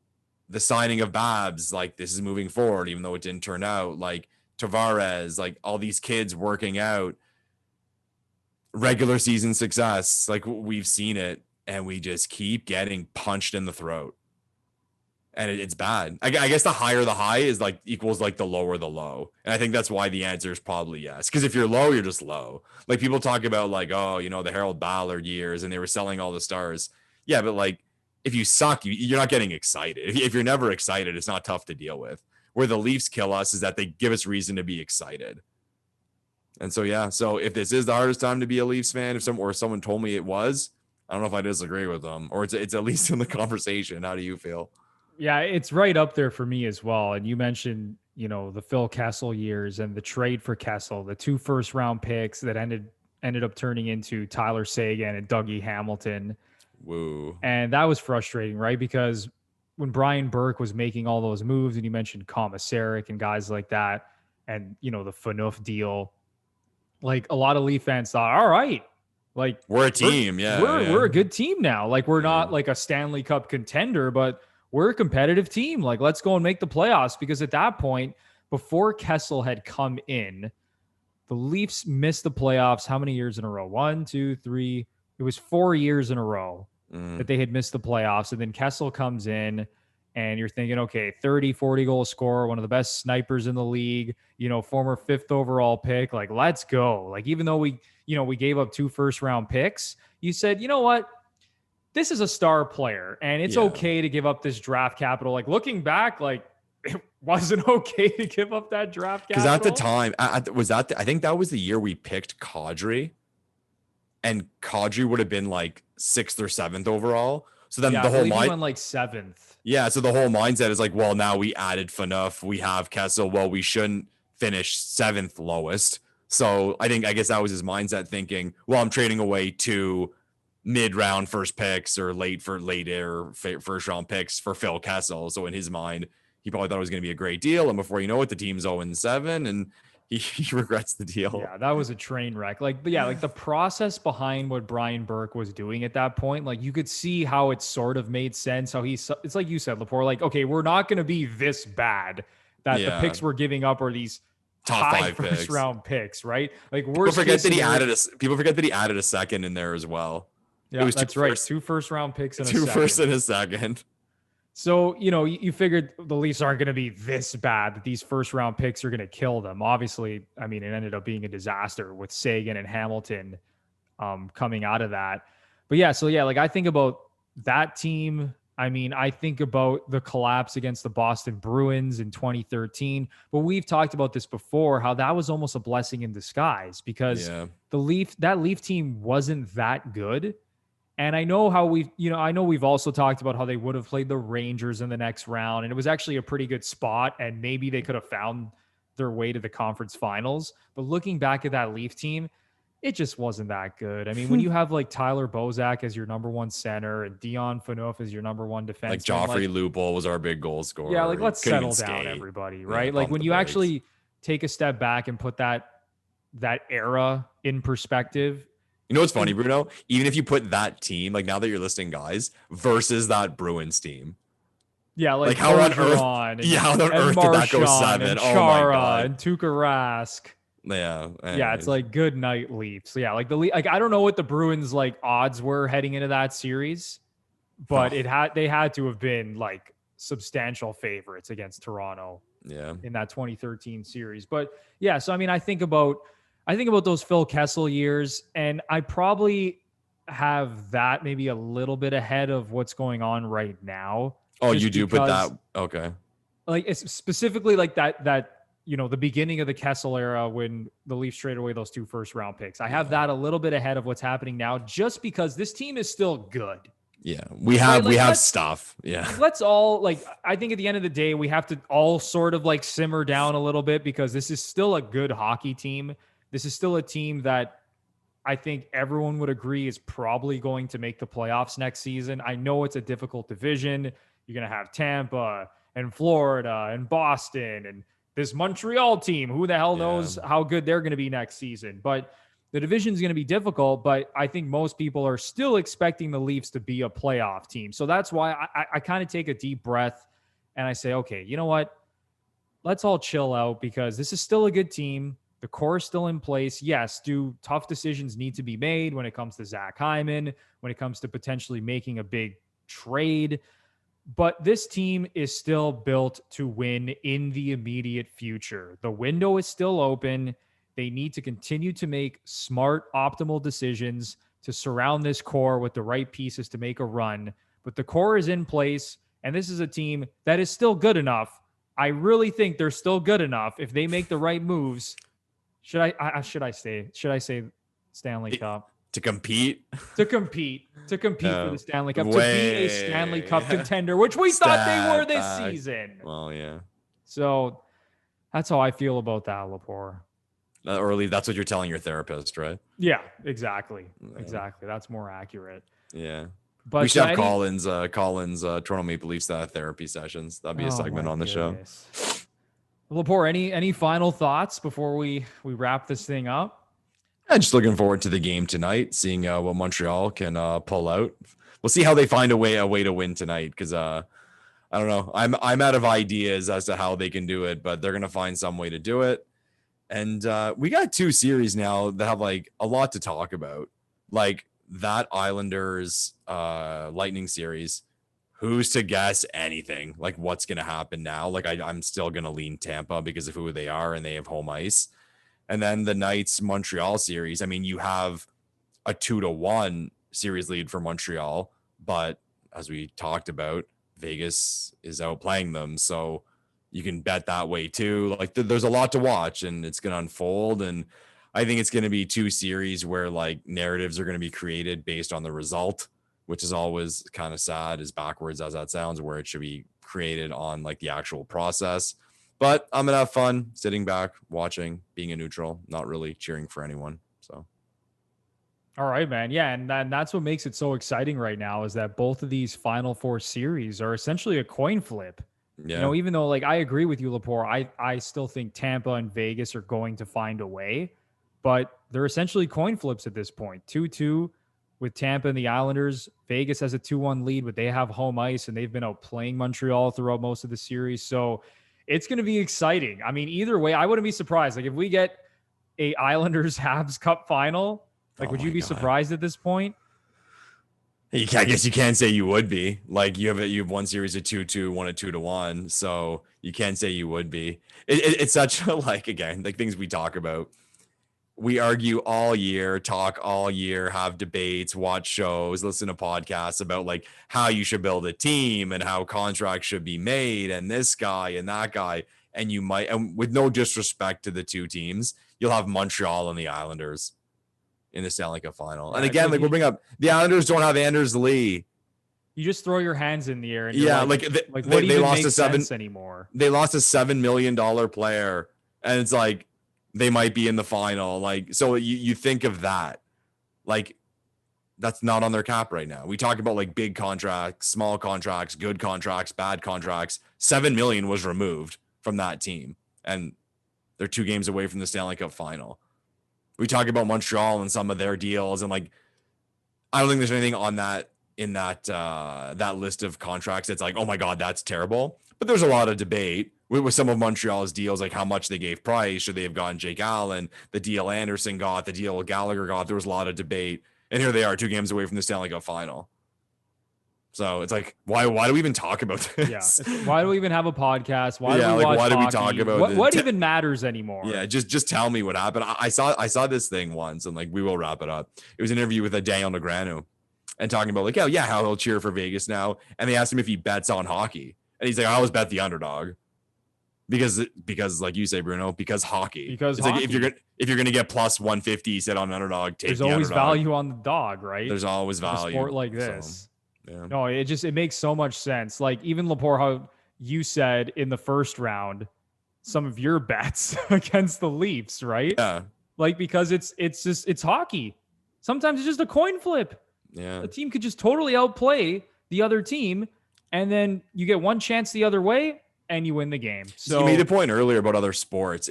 the signing of Babs, like this is moving forward, even though it didn't turn out. Like Tavares, like all these kids working out, regular season success, like we've seen it, and we just keep getting punched in the throat. And it's bad. I guess the higher the high is like equals like the lower the low. And I think that's why the answer is probably yes. Because if you're low, you're just low. Like people talk about like, oh, you know, the Harold Ballard years and they were selling all the stars. Yeah, but like if you suck, you're not getting excited. If you're never excited, it's not tough to deal with. Where the Leafs kill us is that they give us reason to be excited. And so, yeah. So if this is the hardest time to be a Leafs fan, if someone told me it was, I don't know if I disagree with them, or it's at least in the conversation. How do you feel? Yeah, it's right up there for me as well. And you mentioned, you know, the Phil Kessel years and the trade for Kessel, the 2 first-round picks that ended up turning into Tyler Seguin and Dougie Hamilton. Woo. And that was frustrating, right? Because when Brian Burke was making all those moves, and you mentioned Commissaric and guys like that, and, you know, the Phaneuf deal, like a lot of Leaf fans thought, all right, like we're a team. We're a good team now. Like we're not like a Stanley Cup contender, but we're a competitive team. Like, let's go and make the playoffs. Because at that point, before Kessel had come in, the Leafs missed the playoffs how many years in a row? 1, 2, 3. It was 4 years in a row that they had missed the playoffs. And then Kessel comes in, and you're thinking, okay, 30, 40 goal scorer, one of the best snipers in the league, you know, former 5th overall pick. Like, let's go. Like, even though we gave up 2 first-round picks, you said, you know what? This is a star player, and it's okay to give up this draft capital. Like, looking back, like, it wasn't okay to give up that draft capital. Because at the time, I think that was the year we picked Kadri. and Kadri would have been like 6th or 7th overall. So then Yeah, the I whole believe he mind, went like 7th. yeah. So the whole mindset is like, well, now we added Phaneuf, we have Kessel. Well, we shouldn't finish 7th lowest. So I guess that was his mindset, thinking, well, I'm trading away 2 mid-round first picks or later first round picks for Phil Kessel. So in his mind, he probably thought it was going to be a great deal, and before you know it, the team's 0-7, and he regrets the deal. Yeah, that was a train wreck. Like, but yeah, like the process behind what Brian Burke was doing at that point, like you could see how it sort of made sense. How it's like you said, Lepore, like, okay, we're not going to be this bad that the picks we're giving up are these top high 5 first round picks, right? Like people forget that he added a second in there as well. Yeah, it was that's right. 2 first round picks and 2 first and a second. So, you know, you figured the Leafs aren't going to be this bad, that these first round picks are going to kill them. Obviously, I mean, it ended up being a disaster with Sagan and Hamilton coming out of that. But yeah, so yeah, like I think about that team. I mean, I think about the collapse against the Boston Bruins in 2013. But we've talked about this before, how that was almost a blessing in disguise because that Leaf team wasn't that good. And I know how we've also talked about how they would have played the Rangers in the next round. And it was actually a pretty good spot. And maybe they could have found their way to the conference finals. But looking back at that Leaf team, it just wasn't that good. I mean, when you have like Tyler Bozak as your number 1 center and Dion Phaneuf as your number 1 defenseman. Like Joffrey Lupul was our big goal scorer. Yeah, like let's settle down, everybody, right? Yeah, like when you actually take a step back and put that era in perspective. You know what's funny, Bruno? Even if you put that team, like now that you're listing guys, versus that Bruins team. Yeah, like how on earth? How on earth did that go 7? And Chara, oh my God. And Tuukka Rask. Yeah. Anyways. Yeah, it's like good night Leafs. So yeah, like I don't know what the Bruins like odds were heading into that series, but they had to have been like substantial favorites against Toronto. Yeah. In that 2013 series. But yeah, so I mean, I think about those Phil Kessel years, and I probably have that maybe a little bit ahead of what's going on right now. Oh, you do put that? Okay. Like it's specifically like that, you know, the beginning of the Kessel era when the Leafs traded away those 2 first round picks. I have that a little bit ahead of what's happening now, just because this team is still good. Yeah, we have stuff. Yeah. Let's all I think at the end of the day, we have to all sort of like simmer down a little bit, because this is still a good hockey team. This is still a team that I think everyone would agree is probably going to make the playoffs next season. I know it's a difficult division. You're going to have Tampa and Florida and Boston and this Montreal team. Who the hell knows how good they're going to be next season? But the division is going to be difficult, but I think most people are still expecting the Leafs to be a playoff team. So that's why I kind of take a deep breath and I say, okay, you know what? Let's all chill out, because this is still a good team. The core is still in place. Yes, do tough decisions need to be made when it comes to Zach Hyman, when it comes to potentially making a big trade. But this team is still built to win in the immediate future. The window is still open. They need to continue to make smart, optimal decisions to surround this core with the right pieces to make a run. But the core is in place, and this is a team that is still good enough. I really think they're still good enough if they make the right moves. Should I say Stanley Cup? To compete for the Stanley Cup, to be a Stanley Cup contender, which we thought they were this season. Well, yeah. So that's how I feel about that, Lepore. Or that's what you're telling your therapist, right? Yeah, exactly. Exactly. That's more accurate. Yeah. But we should have Collins Toronto Maple Leafs therapy sessions. That'd be a segment on the show. Lepore, any final thoughts before we wrap this thing up? I'm just looking forward to the game tonight, seeing what Montreal can pull out. We'll see how they find a way to win tonight, because I don't know. I'm out of ideas as to how they can do it, but they're gonna find some way to do it. And we got 2 series now that have like a lot to talk about, like that Islanders Lightning series. Who's to guess anything? Like what's going to happen now? Like I'm still going to lean Tampa because of who they are and they have home ice. And then the Knights Montreal series. I mean, you have a 2-1 series lead for Montreal, but as we talked about, Vegas is outplaying them. So you can bet that way too. Like there's a lot to watch, and it's going to unfold. And I think it's going to be two series where like narratives are going to be created based on the result, which is always kind of sad, as backwards as that sounds, where it should be created on like the actual process. But I'm going to have fun sitting back, watching, being a neutral, not really cheering for anyone. So. All right, man. Yeah, and that's what makes it so exciting right now is that both of these Final Four series are essentially a coin flip. Yeah. You know, even though like I agree with you, Lepore, I still think Tampa and Vegas are going to find a way, but they're essentially coin flips at this point. 2-2 with Tampa and the Islanders. Vegas has a 2-1 lead, but they have home ice and they've been outplaying Montreal throughout most of the series. So it's going to be exciting. I mean, either way, I wouldn't be surprised. Like if we get a Islanders Habs Cup final, like would you be surprised at this point? I guess you can't say you would be. Like you have one series of 2-2, one at 2-1, so you can't say you would be. It's such a like again like things we talk about. We argue all year, talk all year, have debates, watch shows, listen to podcasts about like how you should build a team and how contracts should be made, and this guy and that guy. And you might, and with no disrespect to the two teams, you'll have Montreal and the Islanders in the Stanley Cup final. Yeah, and again, like we'll bring up the Islanders don't have Anders Lee. You just throw your hands in the air and yeah, they lost anymore. They lost a $7 million player, and it's like they might be in the final. Like, so you think of that, like that's not on their cap right now. We talk about like big contracts, small contracts, good contracts, bad contracts. $7 million was removed from that team, and they're 2 games away from the Stanley Cup final. We talk about Montreal and some of their deals, and like, I don't think there's anything on that in that list of contracts that's like, oh my God, that's terrible. But there's a lot of debate with some of Montreal's deals, like how much they gave Price. Should they have gotten Jake Allen? The deal Anderson got, the deal Gallagher got. There was a lot of debate, and here they are, 2 games away from the Stanley Cup final. So it's like, why do we even talk about this? Yeah. Why do we even have a podcast? Why do we talk about what even matters anymore? Yeah, just tell me what happened. I saw this thing once, and like we will wrap it up. It was an interview with Daniel Negreanu, and talking about like, how he'll cheer for Vegas now. And they asked him if he bets on hockey, and he's like, I always bet the underdog. Because like you say, Bruno, because hockey. Because it's hockey. Like if you're gonna get plus 150, sit on an underdog. There's always value on the dog, right? There's always value. In a sport like this. So. Yeah. No, it makes so much sense. Like even Lepore, how you said in the first round, some of your bets against the Leafs, right? Yeah. Like because it's hockey. Sometimes it's just a coin flip. Yeah. The team could just totally outplay the other team, and then you get one chance the other way, and you win the game. So you made a point earlier about other sports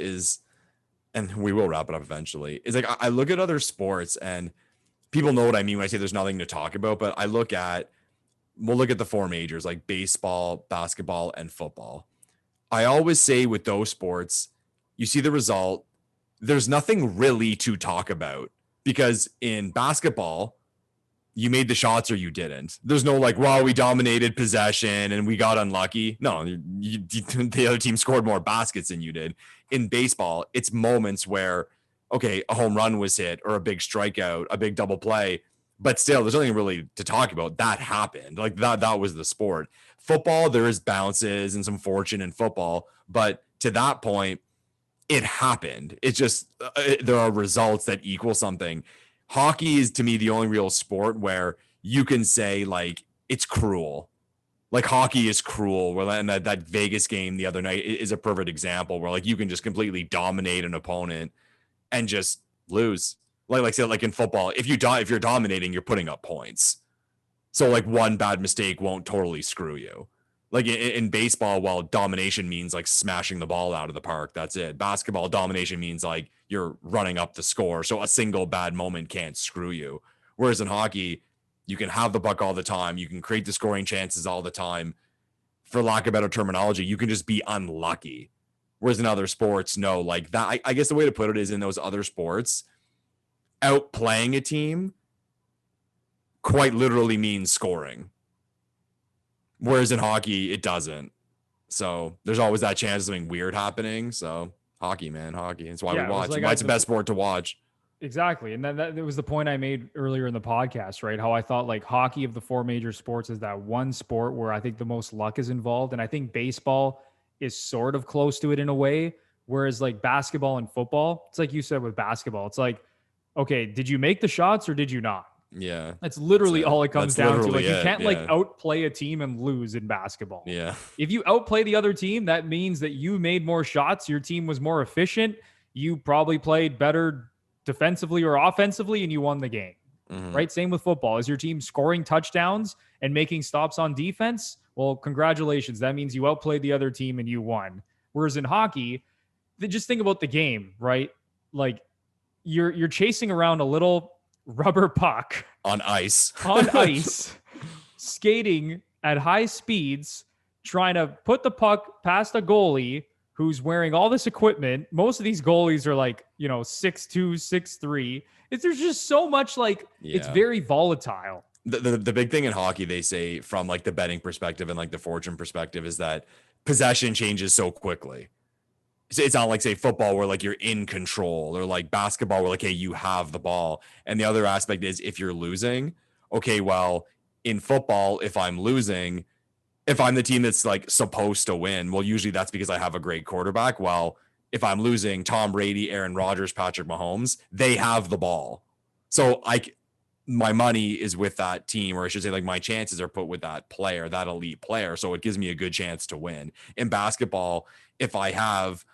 and we will wrap it up eventually. Is like I look at other sports and people know what I mean when I say there's nothing to talk about, but we'll look at the 4 majors like baseball, basketball, and football. I always say with those sports, you see the result, there's nothing really to talk about, because in basketball, you made the shots or you didn't. There's no like, wow, we dominated possession and we got unlucky. No, the other team scored more baskets than you did. In baseball, it's moments where, okay, a home run was hit or a big strikeout, a big double play, but still there's nothing really to talk about. That happened. Like that was the sport. Football, there is bounces and some fortune in football, but to that point, it happened. It's just there are results that equal something. Hockey is to me the only real sport where you can say like it's cruel. Like hockey is cruel. And that Vegas game the other night is a perfect example where like you can just completely dominate an opponent and just lose. Like say like in football, if you're dominating, you're putting up points. So like one bad mistake won't totally screw you. Like in baseball, while domination means like smashing the ball out of the park, that's it. Basketball domination means like you're running up the score. So a single bad moment can't screw you. Whereas in hockey, you can have the puck all the time. You can create the scoring chances all the time. For lack of better terminology, you can just be unlucky. Whereas in other sports, no, like that. I guess the way to put it is in those other sports, outplaying a team quite literally means scoring. Whereas in hockey, it doesn't. So there's always that chance of something weird happening. So hockey, man, hockey. That's why we watch. Like, it's the best sport to watch. Exactly. And that was the point I made earlier in the podcast, right? How I thought like hockey of the 4 major sports is that one sport where I think the most luck is involved. And I think baseball is sort of close to it in a way, Whereas like basketball and football, it's like you said with basketball, it's like, okay, did you make the shots or did you not? Yeah. That's literally all it comes down to. Like, you can't like yeah. outplay a team and lose in basketball. Yeah. If you outplay the other team, that means that you made more shots. Your team was more efficient. You probably played better defensively or offensively and you won the game. Right? Same with football. Is your team scoring touchdowns and making stops on defense? Well, congratulations. That means you outplayed the other team and you won. Whereas in hockey, just think about the game, right? Like you're chasing around a little rubber puck on ice, skating at high speeds, trying to put the puck past a goalie who's wearing all this equipment. Most of these goalies are like, 6'2", 6'3". There's just so much it's very volatile. The big thing in hockey, they say from like the betting perspective and like the fortune perspective, is that possession changes so quickly. It's not like, say, football where like you're in control, or like basketball where like, hey, you have the ball. And the other aspect is if you're losing, okay, well, in football, if I'm losing, if I'm the team that's like supposed to win, well, usually that's because I have a great quarterback. Well, if I'm losing, Tom Brady, Aaron Rodgers, Patrick Mahomes, they have the ball. So my money is with that team, or I should say like my chances are put with that player, that elite player. So it gives me a good chance to win. In basketball, if I have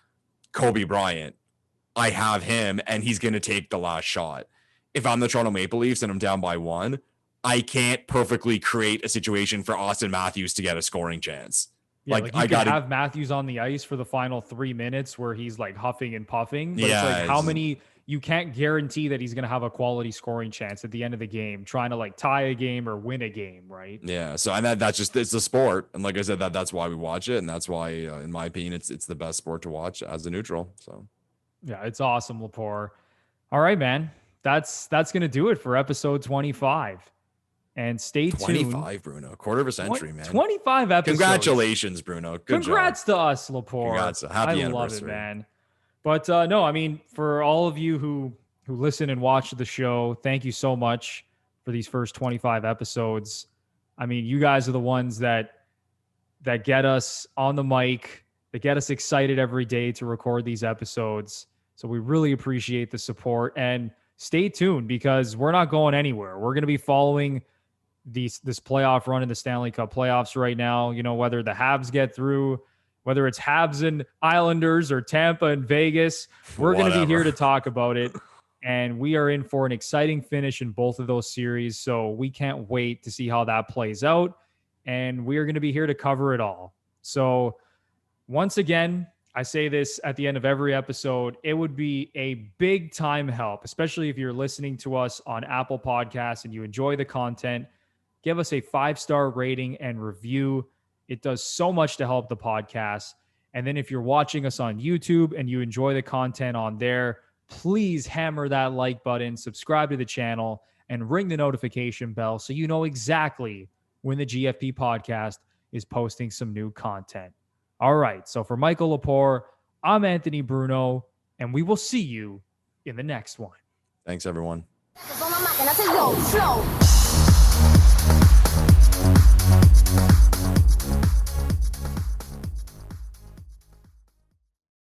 Kobe Bryant, I have him and he's going to take the last shot. If I'm the Toronto Maple Leafs and I'm down by 1, I can't perfectly create a situation for Austin Matthews to get a scoring chance. Yeah, like you gotta have Matthews on the ice for the final 3 minutes where he's like huffing and puffing. But it's like how many, you can't guarantee that he's going to have a quality scoring chance at the end of the game, trying to like tie a game or win a game, right? Yeah. So and that's just, it's a sport. And like I said, that's why we watch it. And that's why, in my opinion, it's the best sport to watch as a neutral. So yeah, it's awesome, Lepore. All right, man. That's going to do it for episode 25. And stay 25, Bruno. Quarter of a century, man. 25 episodes. Congratulations, Bruno. Good Congrats job. to us, Lepore. Congrats. Happy anniversary. Love it, man. But no, I mean, for all of you who listen and watch the show, thank you so much for these first 25 episodes. I mean, you guys are the ones that get us on the mic, that get us excited every day to record these episodes. So we really appreciate the support, and stay tuned because we're not going anywhere. We're going to be following this playoff run in the Stanley Cup playoffs right now. Whether the Habs get through, whether it's Habs and Islanders or Tampa and Vegas, we're going to be here to talk about it. And we are in for an exciting finish in both of those series. So we can't wait to see how that plays out. And we are going to be here to cover it all. So once again, I say this at the end of every episode, it would be a big time help, especially if you're listening to us on Apple Podcasts and you enjoy the content. Give us a 5-star rating and review. It does so much to help the podcast. And then if you're watching us on YouTube and you enjoy the content on there, please hammer that like button, subscribe to the channel, and ring the notification bell so you know exactly when the GFP podcast is posting some new content. All right. So for Michael Lepore, I'm Anthony Bruno, and we will see you in the next one. Thanks, everyone.